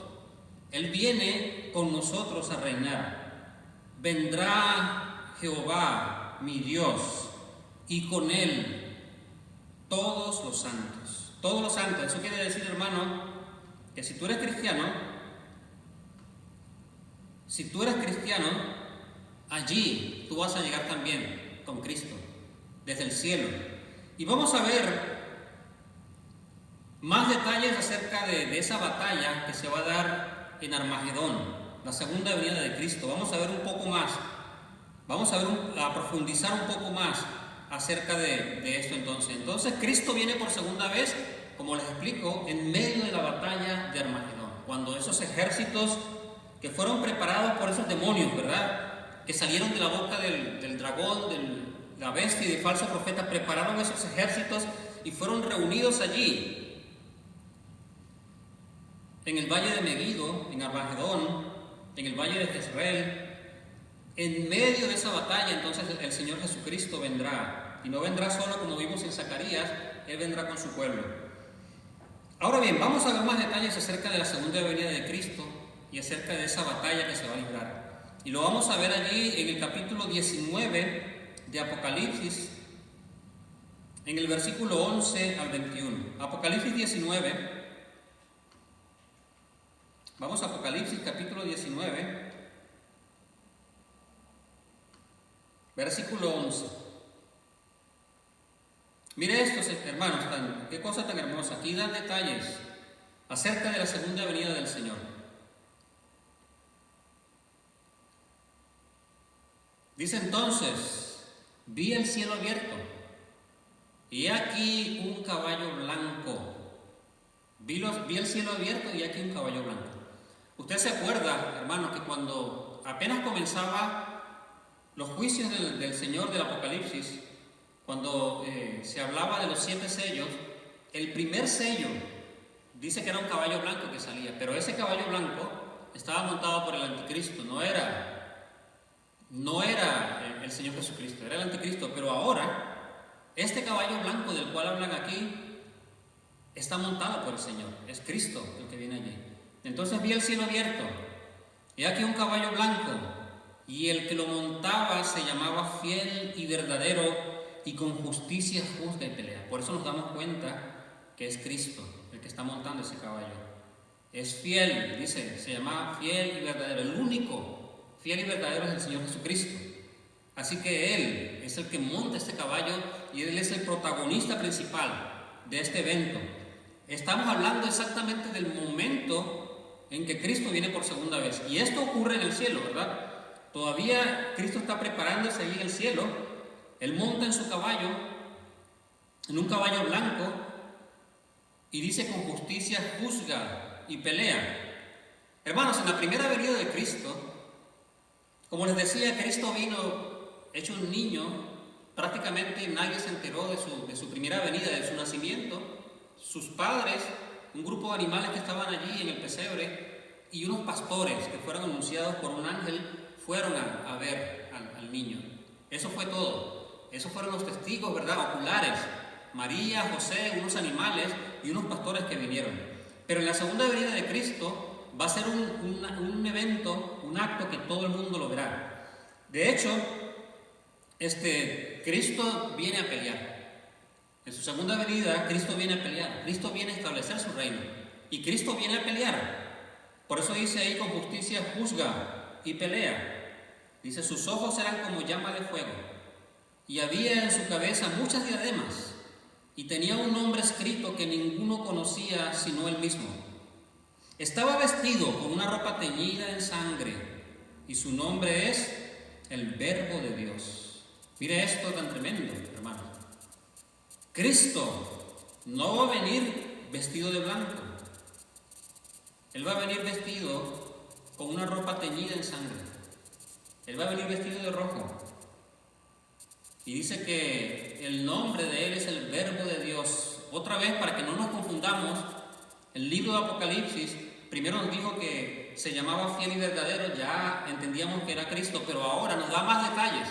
Él viene con nosotros a reinar. Vendrá Jehová, mi Dios, y con Él todos los santos. Todos los santos. Eso quiere decir, hermano, que si tú eres cristiano, allí tú vas a llegar también con Cristo, desde el cielo. Y vamos a ver más detalles acerca de esa batalla que se va a dar en Armagedón, la segunda venida de Cristo. Vamos a ver un poco más, a profundizar un poco más acerca de esto entonces. Entonces Cristo viene por segunda vez, como les explico, en medio de la batalla de Armagedón, cuando esos ejércitos que fueron preparados por esos demonios, ¿verdad?, que salieron de la boca del dragón, la bestia y de falso profeta, prepararon esos ejércitos y fueron reunidos allí en el valle de Megiddo, en Armagedón, en el valle de Jezreel. En medio de esa batalla, entonces el Señor Jesucristo vendrá, y no vendrá solo como vimos en Zacarías, Él vendrá con su pueblo. Ahora bien, vamos a ver más detalles acerca de la segunda venida de Cristo y acerca de esa batalla que se va a librar. Y lo vamos a ver allí en el capítulo 19 de Apocalipsis, en el versículo 11 al 21. Apocalipsis 19. Vamos a Apocalipsis capítulo 19, versículo 11. Mire esto, hermanos, qué cosa tan hermosa. Aquí dan detalles acerca de la segunda venida del Señor. Dice entonces: vi el cielo abierto, y aquí un caballo blanco. Vi el cielo abierto y aquí un caballo blanco. Usted se acuerda, hermano, que cuando apenas comenzaba los juicios del Señor del Apocalipsis, cuando se hablaba de los 7 sellos, el primer sello dice que era un caballo blanco que salía, pero ese caballo blanco estaba montado por el anticristo, no era el Señor Jesucristo, era el anticristo. Pero ahora, este caballo blanco del cual hablan aquí está montado por el Señor, es Cristo el que viene allí. Entonces vi el cielo abierto, y aquí un caballo blanco, y el que lo montaba se llamaba Fiel y Verdadero, y con justicia juzga y pelea. Por eso nos damos cuenta que es Cristo el que está montando ese caballo. Es fiel, dice, se llama Fiel y Verdadero. El único fiel y verdadero es el Señor Jesucristo. Así que Él es el que monta este caballo, y Él es el protagonista principal de este evento. Estamos hablando exactamente del momento en que Cristo viene por segunda vez. Y esto ocurre en el cielo, ¿verdad? Todavía Cristo está preparándose ahí en el cielo. Él monta en su caballo, en un caballo blanco, y dice: con justicia juzga y pelea. Hermanos, en la primera venida de Cristo, como les decía, Cristo vino hecho un niño. Prácticamente nadie se enteró de su primera venida, de su nacimiento. Sus padres, un grupo de animales que estaban allí en el pesebre, y unos pastores que fueron anunciados por un ángel fueron a ver al niño. Eso fue todo. Esos fueron los testigos, ¿verdad? Oculares. María, José, unos animales y unos pastores que vinieron. Pero en la segunda venida de Cristo va a ser un evento, un acto que todo el mundo lo verá. De hecho, Cristo viene a pelear. En su segunda venida, Cristo viene a pelear. Cristo viene a establecer su reino. Y Cristo viene a pelear. Por eso dice ahí, con justicia juzga y pelea. Dice, sus ojos eran como llama de fuego. Y había en su cabeza muchas diademas. Y tenía un nombre escrito que ninguno conocía sino él mismo. Estaba vestido con una ropa teñida en sangre. Y su nombre es el Verbo de Dios. Mire esto tan tremendo, hermano. Cristo no va a venir vestido de blanco. Él va a venir vestido con una ropa teñida en sangre. Él va a venir vestido de rojo. Y dice que el nombre de Él es el Verbo de Dios. Otra vez, para que no nos confundamos, el libro de Apocalipsis primero nos dijo que se llamaba fiel y verdadero, ya entendíamos que era Cristo, pero ahora nos da más detalles.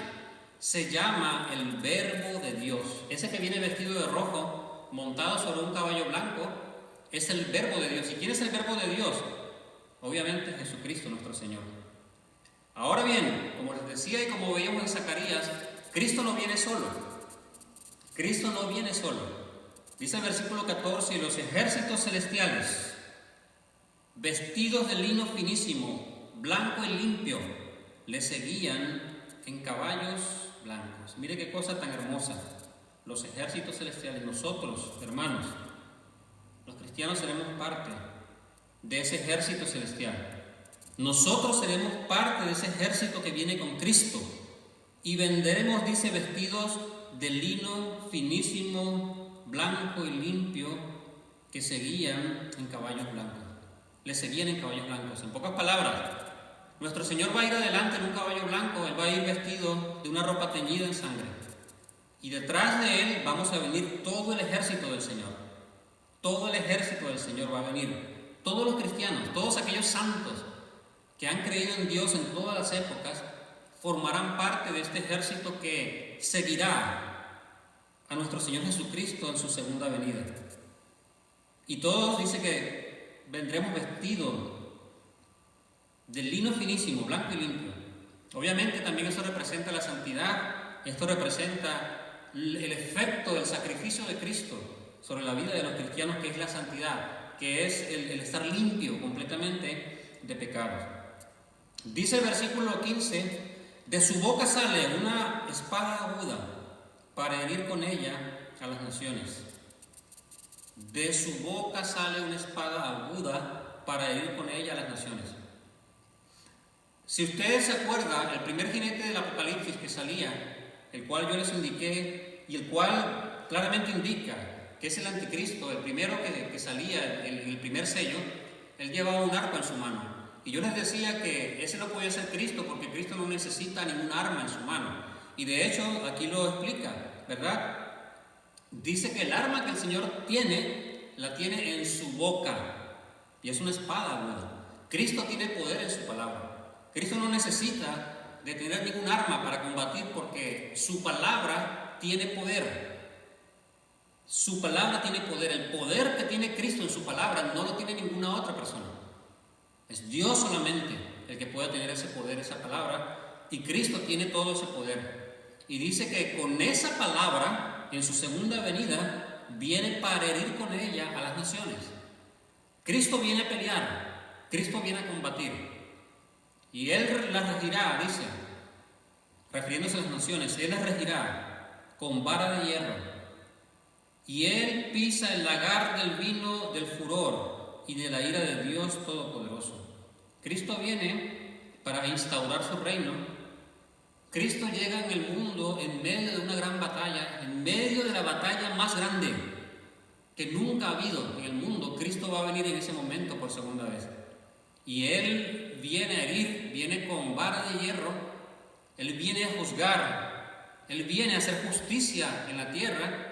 Se llama el Verbo de Dios. Ese que viene vestido de rojo, montado sobre un caballo blanco, es el Verbo de Dios. ¿Y quién es el Verbo de Dios? Obviamente Jesucristo nuestro Señor. Ahora bien, como les decía y como veíamos en Zacarías, Cristo no viene solo. Cristo no viene solo. Dice el versículo 14, y los ejércitos celestiales, vestidos de lino finísimo, blanco y limpio, le seguían en caballos blancos. Mire qué cosa tan hermosa. Los ejércitos celestiales, nosotros, hermanos, los cristianos seremos parte de ese ejército celestial. Nosotros seremos parte de ese ejército que viene con Cristo. Y vendremos, dice, vestidos de lino finísimo, blanco y limpio, que seguían en caballos blancos. Le seguían en caballos blancos. En pocas palabras, nuestro Señor va a ir adelante en un caballo blanco. Él va a ir vestido de una ropa teñida en sangre. Y detrás de Él vamos a venir todo el ejército del Señor. Todo el ejército del Señor va a venir. Todos los cristianos, todos aquellos santos que han creído en Dios en todas las épocas, formarán parte de este ejército que seguirá a nuestro Señor Jesucristo en su segunda venida. Y todos, dice que vendremos vestidos de lino finísimo, blanco y limpio. Obviamente también eso representa la santidad. Esto representa el efecto del sacrificio de Cristo sobre la vida de los cristianos, que es la santidad, que es el estar limpio completamente de pecados. Dice el versículo 15, de su boca sale una espada aguda para herir con ella a las naciones. De su boca sale una espada aguda para herir con ella a las naciones. Si ustedes se acuerdan, el primer jinete del Apocalipsis que salía, el cual yo les indiqué, y el cual claramente indica que es el anticristo, el primero que salía, el primer sello, él llevaba un arco en su mano. Y yo les decía que ese no podía ser Cristo, porque Cristo no necesita ningún arma en su mano. Y de hecho, aquí lo explica, ¿verdad? Dice que el arma que el Señor tiene, la tiene en su boca. Y es una espada aguda. Cristo tiene poder en su palabra. Cristo no necesita de tener ningún arma para combatir, porque su palabra tiene poder. Su palabra tiene poder. El poder que tiene Cristo en su palabra no lo tiene ninguna otra persona. Es Dios solamente el que puede tener ese poder, esa palabra, y Cristo tiene todo ese poder. Y dice que con esa palabra, en su segunda venida, viene para herir con ella a las naciones. Cristo viene a pelear, Cristo viene a combatir, y Él las regirá, dice, refiriéndose a las naciones, Él las regirá con vara de hierro, y Él pisa el lagar del vino del furor y de la ira de Dios Todopoderoso. Cristo viene para instaurar su reino. Cristo llega en el mundo en medio de una gran batalla, en medio de la batalla más grande que nunca ha habido en el mundo. Cristo va a venir en ese momento por segunda vez. Y Él viene a herir, viene con vara de hierro, Él viene a juzgar, Él viene a hacer justicia en la tierra,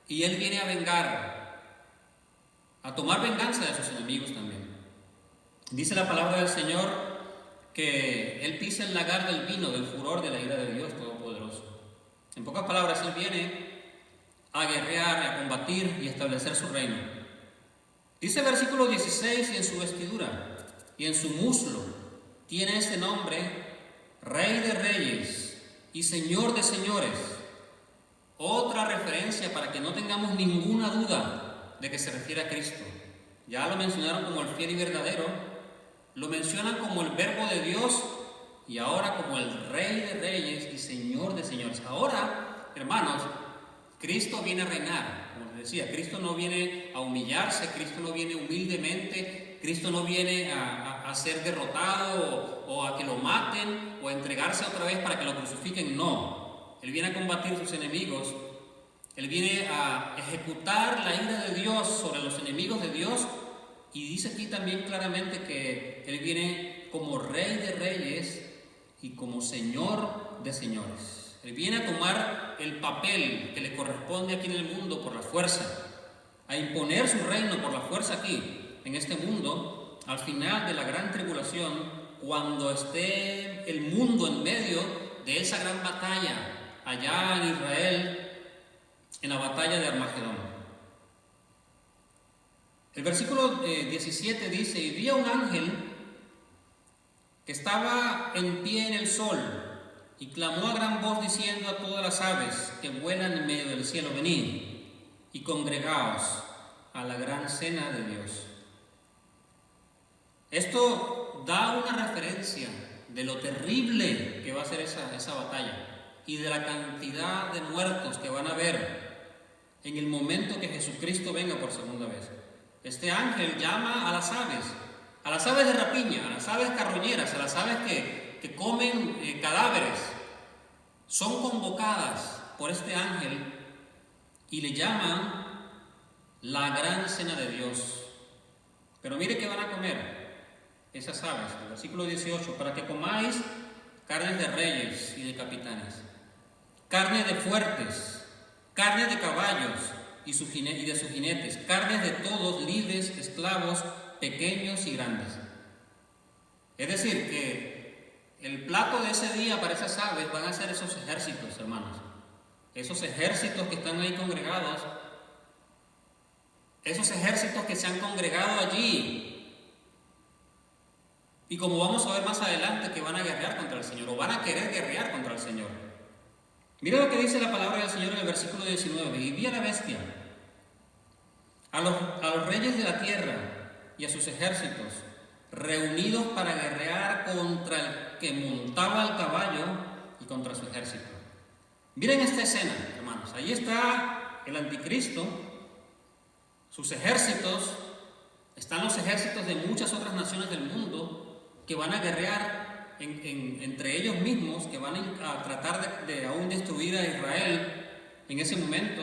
y Él viene a vengar, a tomar venganza de sus enemigos también. Dice la palabra del Señor que Él pisa el lagar del vino del furor de la ira de Dios Todopoderoso. En pocas palabras, Él viene a guerrear, a combatir y a establecer su reino. Dice el versículo 16: y en su vestidura y en su muslo tiene este nombre: Rey de Reyes y Señor de Señores. Otra referencia para que no tengamos ninguna duda de que se refiere a Cristo. Ya lo mencionaron como el fiel y verdadero, lo mencionan como el Verbo de Dios y ahora como el Rey de Reyes y Señor de Señores. Ahora, hermanos, Cristo viene a reinar. Como les decía, Cristo no viene a humillarse, Cristo no viene humildemente, Cristo no viene a ser derrotado o a que lo maten o a entregarse otra vez para que lo crucifiquen. No, Él viene a combatir a sus enemigos. Él viene a ejecutar la ira de Dios sobre los enemigos de Dios, y dice aquí también claramente que Él viene como Rey de Reyes y como Señor de Señores. Él viene a tomar el papel que le corresponde aquí en el mundo por la fuerza, a imponer su reino por la fuerza aquí, en este mundo, al final de la gran tribulación, cuando esté el mundo en medio de esa gran batalla allá en Israel, en la batalla de Armagedón. El versículo 17 dice: y vi a un ángel que estaba en pie en el sol y clamó a gran voz diciendo a todas las aves que vuelan en medio del cielo: venid y congregaos a la gran cena de Dios. Esto da una referencia de lo terrible que va a ser esa batalla y de la cantidad de muertos que van a haber en el momento que Jesucristo venga por segunda vez. Este ángel llama a las aves de rapiña, a las aves carroñeras, a las aves que comen cadáveres. Son convocadas por este ángel y le llaman la gran cena de Dios. Pero mire que van a comer esas aves, el versículo 18: para que comáis carnes de reyes y de capitanes, carne de fuertes, carne de caballos y de sus jinetes, carnes de todos, libres, esclavos, pequeños y grandes. Es decir, que el plato de ese día para esas aves van a ser esos ejércitos, hermanos. Esos ejércitos que están ahí congregados, esos ejércitos que se han congregado allí. Y como vamos a ver más adelante, que van a guerrear contra el Señor, o van a querer guerrear contra el Señor. Mira lo que dice la palabra del Señor en el versículo 19: y vi a la bestia, a los reyes de la tierra y a sus ejércitos, reunidos para guerrear contra el que montaba el caballo y contra su ejército. Miren esta escena, hermanos. Ahí está el anticristo, sus ejércitos, están los ejércitos de muchas otras naciones del mundo que van a guerrear entre ellos mismos, que van a tratar de aún destruir a Israel en ese momento.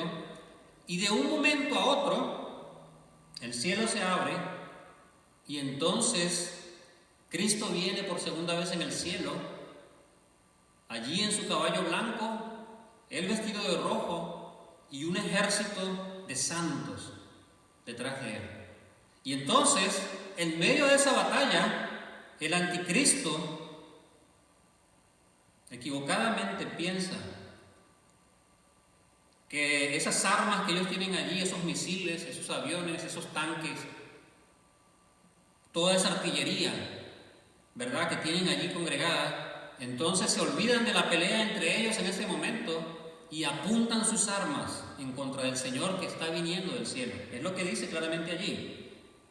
Y de un momento a otro el cielo se abre y entonces Cristo viene por segunda vez en el cielo, allí en su caballo blanco, él vestido de rojo y un ejército de santos detrás de él. Y entonces, en medio de esa batalla, el anticristo equivocadamente piensa que esas armas que ellos tienen allí, esos misiles, esos aviones, esos tanques, toda esa artillería, ¿verdad?, que tienen allí congregada, entonces se olvidan de la pelea entre ellos en ese momento y apuntan sus armas en contra del Señor que está viniendo del cielo. Es lo que dice claramente allí.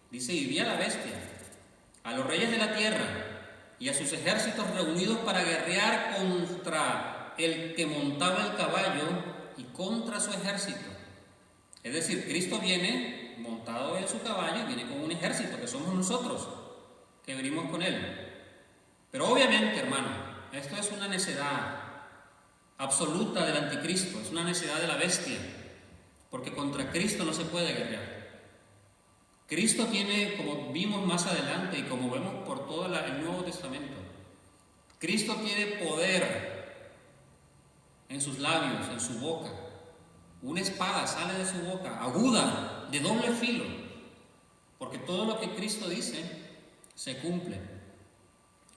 Dice: y vi a la bestia, a los reyes de la tierra y a sus ejércitos reunidos para guerrear contra el que montaba el caballo y contra su ejército. Es decir, Cristo viene montado en su caballo y viene con un ejército que somos nosotros, que venimos con él. Pero obviamente, hermano, esto es una necedad absoluta del anticristo, es una necedad de la bestia, porque contra Cristo no se puede guerrear. Cristo tiene, como vimos más adelante y como vemos por todo el Nuevo Testamento, Cristo tiene poder en sus labios, en su boca. Una espada sale de su boca, aguda, de doble filo, porque todo lo que Cristo dice se cumple.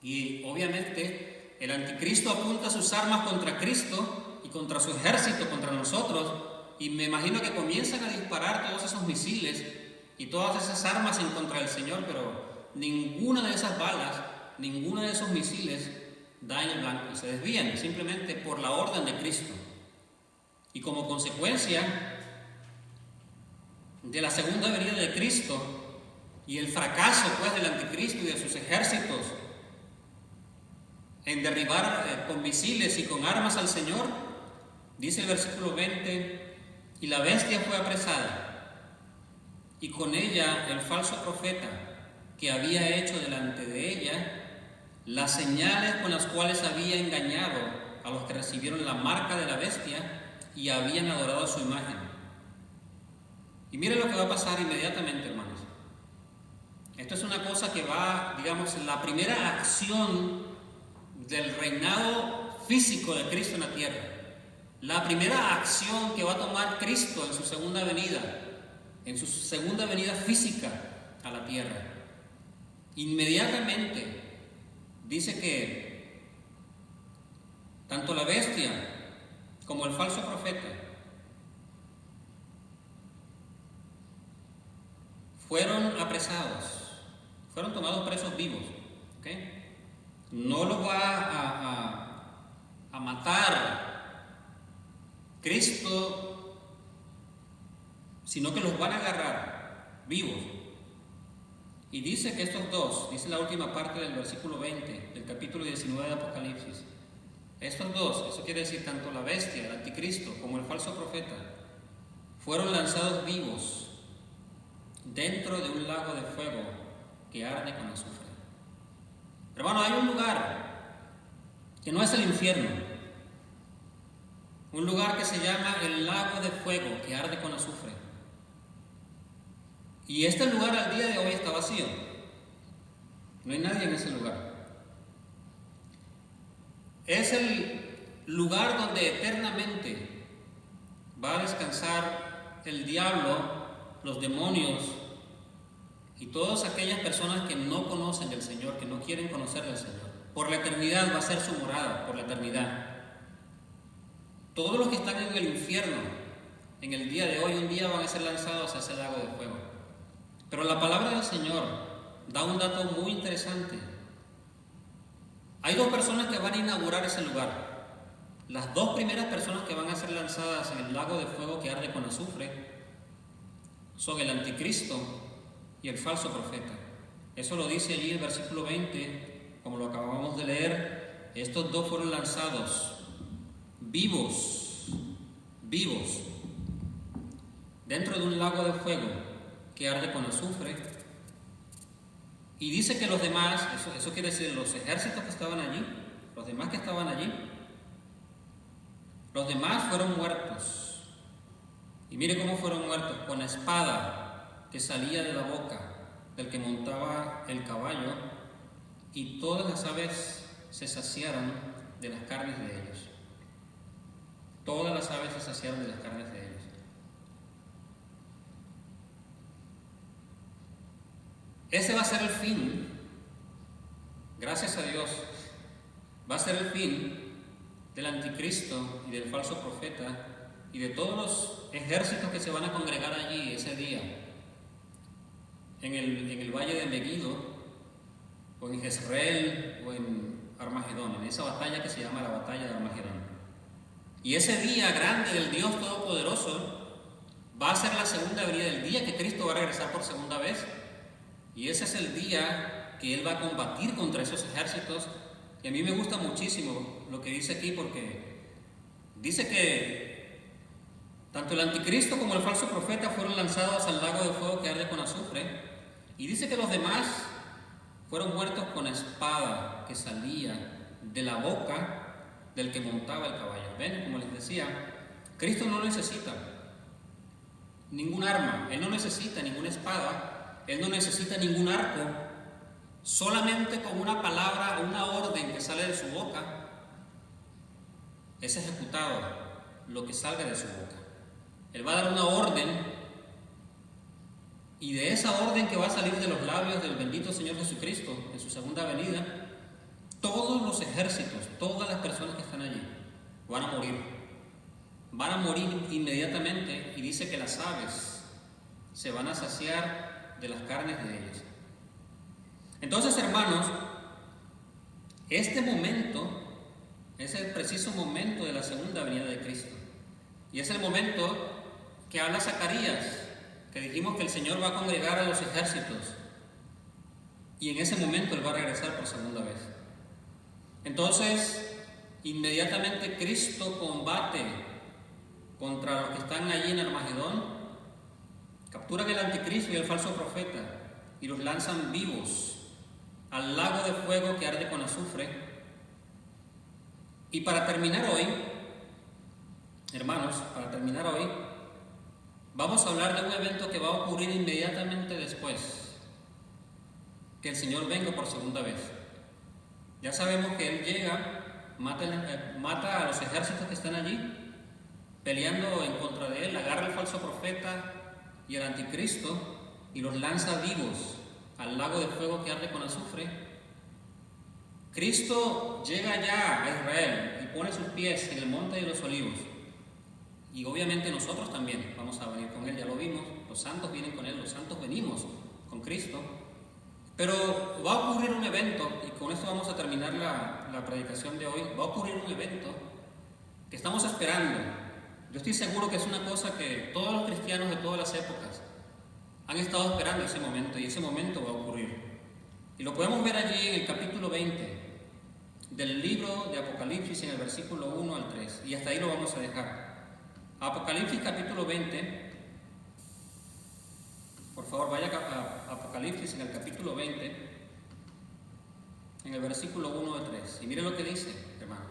Y obviamente el anticristo apunta sus armas contra Cristo y contra su ejército, contra nosotros, y me imagino que comienzan a disparar todos esos misiles y todas esas armas en contra del Señor, pero ninguna de esas balas, ninguno de esos misiles da en el blanco y se desvían, simplemente por la orden de Cristo. Y como consecuencia de la segunda venida de Cristo y el fracaso pues del anticristo y de sus ejércitos en derribar con misiles y con armas al Señor, dice el versículo 20, y la bestia fue apresada, y con ella el falso profeta que había hecho delante de ella las señales con las cuales había engañado a los que recibieron la marca de la bestia y habían adorado su imagen. Y miren lo que va a pasar inmediatamente, hermanos. Esto es una cosa que va, digamos, la primera acción del reinado físico de Cristo en la tierra. La primera acción que va a tomar Cristo en su segunda venida física a la tierra. Inmediatamente dice que tanto la bestia como el falso profeta fueron apresados, fueron tomados presos vivos. ¿Okay? No los va a matar Cristo, sino que los van a agarrar vivos. Y dice que estos dos, dice la última parte del versículo 20 del capítulo 19 de Apocalipsis, estos dos, eso quiere decir tanto la bestia, el anticristo, como el falso profeta, fueron lanzados vivos dentro de un lago de fuego que arde con azufre. Hermano, hay un lugar que no es el infierno, un lugar que se llama el lago de fuego que arde con azufre. Y este lugar al día de hoy está vacío. No hay nadie en ese lugar. Es el lugar donde eternamente va a descansar el diablo, los demonios y todas aquellas personas que no conocen del Señor, que no quieren conocer del Señor. Por la eternidad va a ser su morada, por la eternidad. Todos los que están en el infierno, en el día de hoy, un día van a ser lanzados a ese lago de fuego. Pero la palabra del Señor da un dato muy interesante. Hay dos personas que van a inaugurar ese lugar. Las dos primeras personas que van a ser lanzadas en el lago de fuego que arde con azufre son el anticristo y el falso profeta. Eso lo dice allí el versículo 20, como lo acabamos de leer. Estos dos fueron lanzados vivos, dentro de un lago de fuego que arde con azufre. Y dice que los demás, eso quiere decir los ejércitos que estaban allí, los demás que estaban allí, los demás fueron muertos. Y mire cómo fueron muertos: con la espada que salía de la boca del que montaba el caballo, y todas las aves se saciaron de las carnes de ellos. Todas las aves se saciaron de las carnes de ellos. Ese va a ser el fin, gracias a Dios, va a ser el fin del anticristo y del falso profeta y de todos los ejércitos que se van a congregar allí ese día, en el valle de Megiddo, o en Jezreel, o en Armagedón, en esa batalla que se llama la batalla de Armagedón. Y ese día grande del Dios Todopoderoso va a ser la segunda venida, del día que Cristo va a regresar por segunda vez. Y ese es el día que Él va a combatir contra esos ejércitos. Y a mí me gusta muchísimo lo que dice aquí, porque dice que tanto el anticristo como el falso profeta fueron lanzados al lago de fuego que arde con azufre. Y dice que los demás fueron muertos con espada que salía de la boca del que montaba el caballo. ¿Ven? Como les decía, Cristo no necesita ningún arma, Él no necesita ninguna espada, Él no necesita ningún arco. Solamente con una palabra, una orden que sale de su boca, es ejecutado lo que salga de su boca. Él va a dar una orden y de esa orden que va a salir de los labios del bendito Señor Jesucristo en su segunda venida, todos los ejércitos, todas las personas que están allí van a morir. Van a morir inmediatamente, y dice que las aves se van a saciar de las carnes de ellas. Entonces, hermanos, este momento es el preciso momento de la segunda venida de Cristo. Y es el momento que habla Zacarías, que dijimos que el Señor va a congregar a los ejércitos. Y en ese momento Él va a regresar por segunda vez. Entonces, inmediatamente Cristo combate contra los que están allí en Armagedón, capturan el anticristo y el falso profeta y los lanzan vivos al lago de fuego que arde con azufre. Y para terminar hoy, hermanos, vamos a hablar de un evento que va a ocurrir inmediatamente después que el Señor venga por segunda vez. Ya sabemos que Él llega, mata a los ejércitos que están allí, peleando en contra de Él, agarra al falso profeta y al anticristo y los lanza vivos al lago de fuego que arde con azufre. Cristo llega ya a Israel y pone sus pies en el monte de los olivos. Y obviamente nosotros también vamos a venir con Él, ya lo vimos, los santos vienen con Él, los santos venimos con Cristo. Pero va a ocurrir un evento, y con esto vamos a terminar la predicación de hoy. Va a ocurrir un evento que estamos esperando. Yo estoy seguro que es una cosa que todos los cristianos de todas las épocas han estado esperando ese momento, y ese momento va a ocurrir. Y lo podemos ver allí en el capítulo 20 del libro de Apocalipsis, en el versículo 1 al 3, y hasta ahí lo vamos a dejar. Apocalipsis capítulo 20, por favor vaya a Apocalipsis en el capítulo 20, en el versículo 1 al 3, y mire lo que dice, hermano.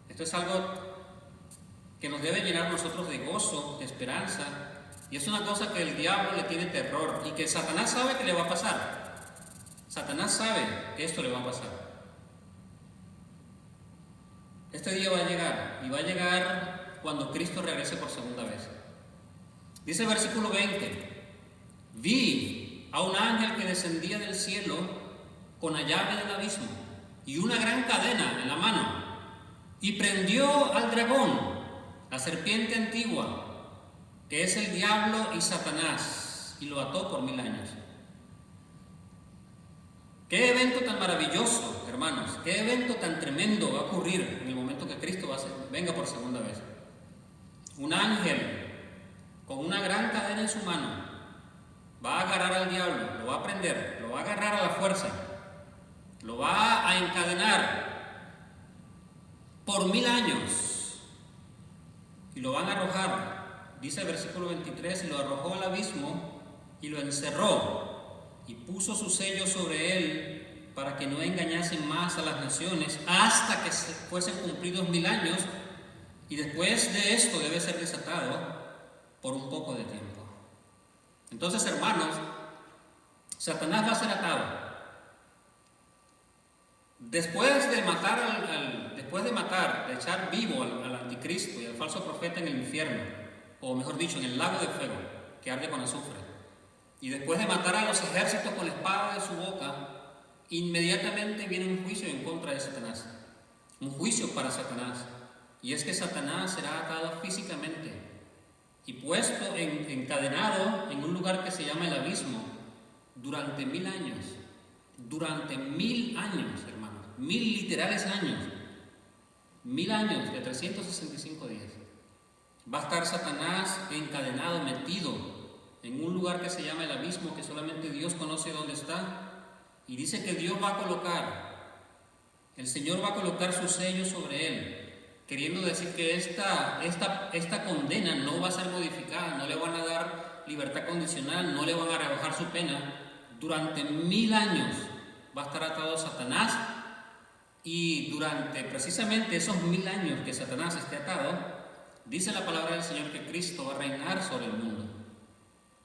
Esto es algo que nos debe llenar nosotros de gozo, de esperanza, y es una cosa que el diablo le tiene terror, y que Satanás sabe que le va a pasar. Satanás sabe que esto le va a pasar. Este día va a llegar, y va a llegar cuando Cristo regrese por segunda vez. Dice el versículo 20: vi a un ángel que descendía del cielo con la llave del abismo y una gran cadena en la mano, y prendió al dragón, la serpiente antigua, que es el diablo y Satanás, y lo ató por 1000 años. Qué evento tan maravilloso, hermanos, qué evento tan tremendo va a ocurrir en el momento que Cristo venga por segunda vez. Un ángel con una gran cadena en su mano va a agarrar al diablo, lo va a prender, lo va a agarrar a la fuerza, lo va a encadenar por 1000 años y lo van a arrojar. Dice el versículo 23: y lo arrojó al abismo y lo encerró y puso su sello sobre él para que no engañasen más a las naciones hasta que fuesen cumplidos 1000 años, y después de esto debe ser desatado por un poco de tiempo. Entonces, hermanos, Satanás va a ser atado. Después de matar, de echar vivo al anticristo y al falso profeta en el infierno, o mejor dicho, en el lago de fuego que arde con azufre, y después de matar a los ejércitos con la espada de su boca, inmediatamente viene un juicio en contra de Satanás, un juicio para Satanás, y es que Satanás será atado físicamente y puesto encadenado en un lugar que se llama el abismo durante 1000 años. Durante 1000 años, hermanos, 1000 literales años, 1000 años de 365 días. Va a estar Satanás encadenado, metido en un lugar que se llama el abismo, que solamente Dios conoce dónde está. Y dice que Dios va a colocar, el Señor va a colocar su sello sobre él, queriendo decir que esta condena no va a ser modificada, no le van a dar libertad condicional, no le van a rebajar su pena. Durante 1000 años va a estar atado Satanás, y durante precisamente esos 1000 años que Satanás esté atado, dice la palabra del Señor que Cristo va a reinar sobre el mundo.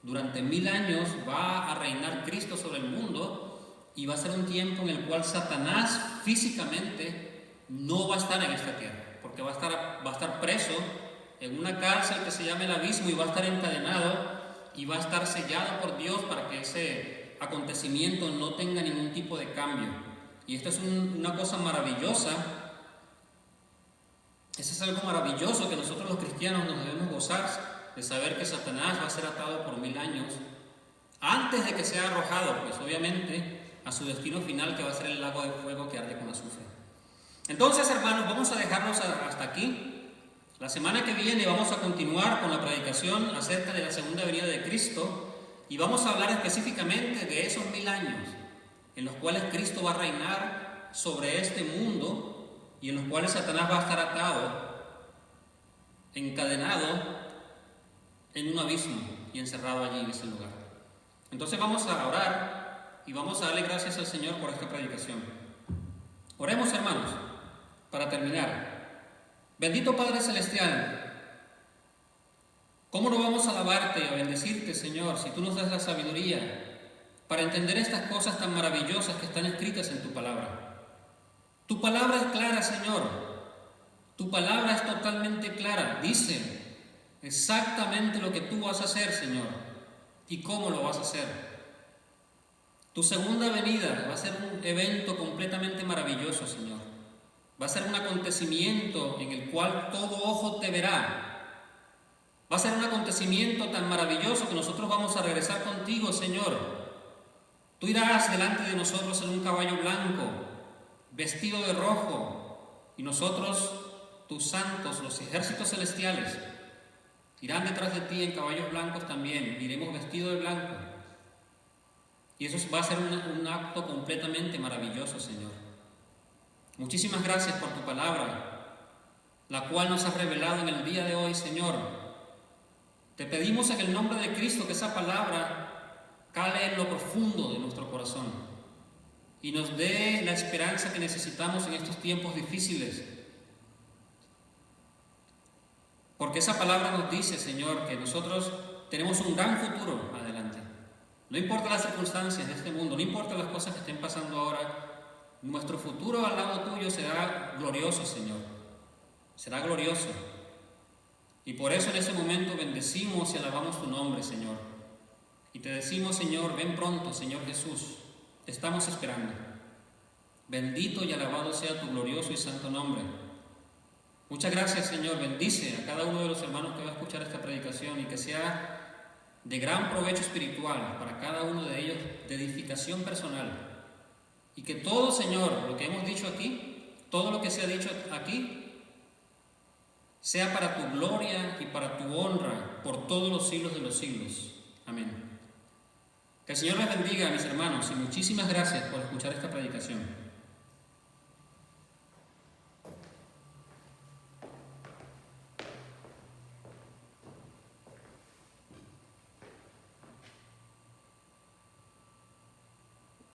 Durante 1000 años va a reinar Cristo sobre el mundo, y va a ser un tiempo en el cual Satanás físicamente no va a estar en esta tierra, porque va a estar preso en una cárcel que se llama el abismo, y va a estar encadenado y va a estar sellado por Dios para que ese acontecimiento no tenga ningún tipo de cambio. Y esto es una cosa maravillosa. Eso es algo maravilloso que nosotros los cristianos nos debemos gozar, de saber que Satanás va a ser atado por 1000 años antes de que sea arrojado, pues obviamente, a su destino final, que va a ser el lago de fuego que arde con azufre. Entonces, hermanos, vamos a dejarnos hasta aquí. La semana que viene vamos a continuar con la predicación acerca de la segunda venida de Cristo y vamos a hablar específicamente de esos 1000 años en los cuales Cristo va a reinar sobre este mundo y en los cuales Satanás va a estar atado, encadenado en un abismo y encerrado allí en ese lugar. Entonces vamos a orar y vamos a darle gracias al Señor por esta predicación. Oremos, hermanos, para terminar. Bendito Padre Celestial, ¿cómo no vamos a alabarte y a bendecirte, Señor, si tú nos das la sabiduría para entender estas cosas tan maravillosas que están escritas en tu palabra? Tu palabra es clara, Señor. Tu palabra es totalmente clara. Dice exactamente lo que tú vas a hacer, Señor, y cómo lo vas a hacer. Tu segunda venida va a ser un evento completamente maravilloso, Señor. Va a ser un acontecimiento en el cual todo ojo te verá. Va a ser un acontecimiento tan maravilloso que nosotros vamos a regresar contigo, Señor. Tú irás delante de nosotros en un caballo blanco, vestido de rojo, y nosotros, tus santos, los ejércitos celestiales, irán detrás de ti en caballos blancos también. Iremos vestidos de blanco. Y eso va a ser un acto completamente maravilloso, Señor. Muchísimas gracias por tu palabra, la cual nos has revelado en el día de hoy, Señor. Te pedimos en el nombre de Cristo que esa palabra cale en lo profundo de nuestro corazón y nos dé la esperanza que necesitamos en estos tiempos difíciles. Porque esa palabra nos dice, Señor, que nosotros tenemos un gran futuro adelante. No importa las circunstancias de este mundo, no importa las cosas que estén pasando ahora, nuestro futuro al lado tuyo será glorioso, Señor. Será glorioso. Y por eso en ese momento bendecimos y alabamos tu nombre, Señor. Y te decimos, Señor, ven pronto, Señor Jesús. Te estamos esperando. Bendito y alabado sea tu glorioso y santo nombre. Muchas gracias, Señor. Bendice a cada uno de los hermanos que va a escuchar esta predicación y que sea de gran provecho espiritual para cada uno de ellos, de edificación personal. Y que todo, Señor, lo que hemos dicho aquí, todo lo que se ha dicho aquí, sea para tu gloria y para tu honra por todos los siglos de los siglos. Amén. Que el Señor les bendiga, mis hermanos, y muchísimas gracias por escuchar esta predicación.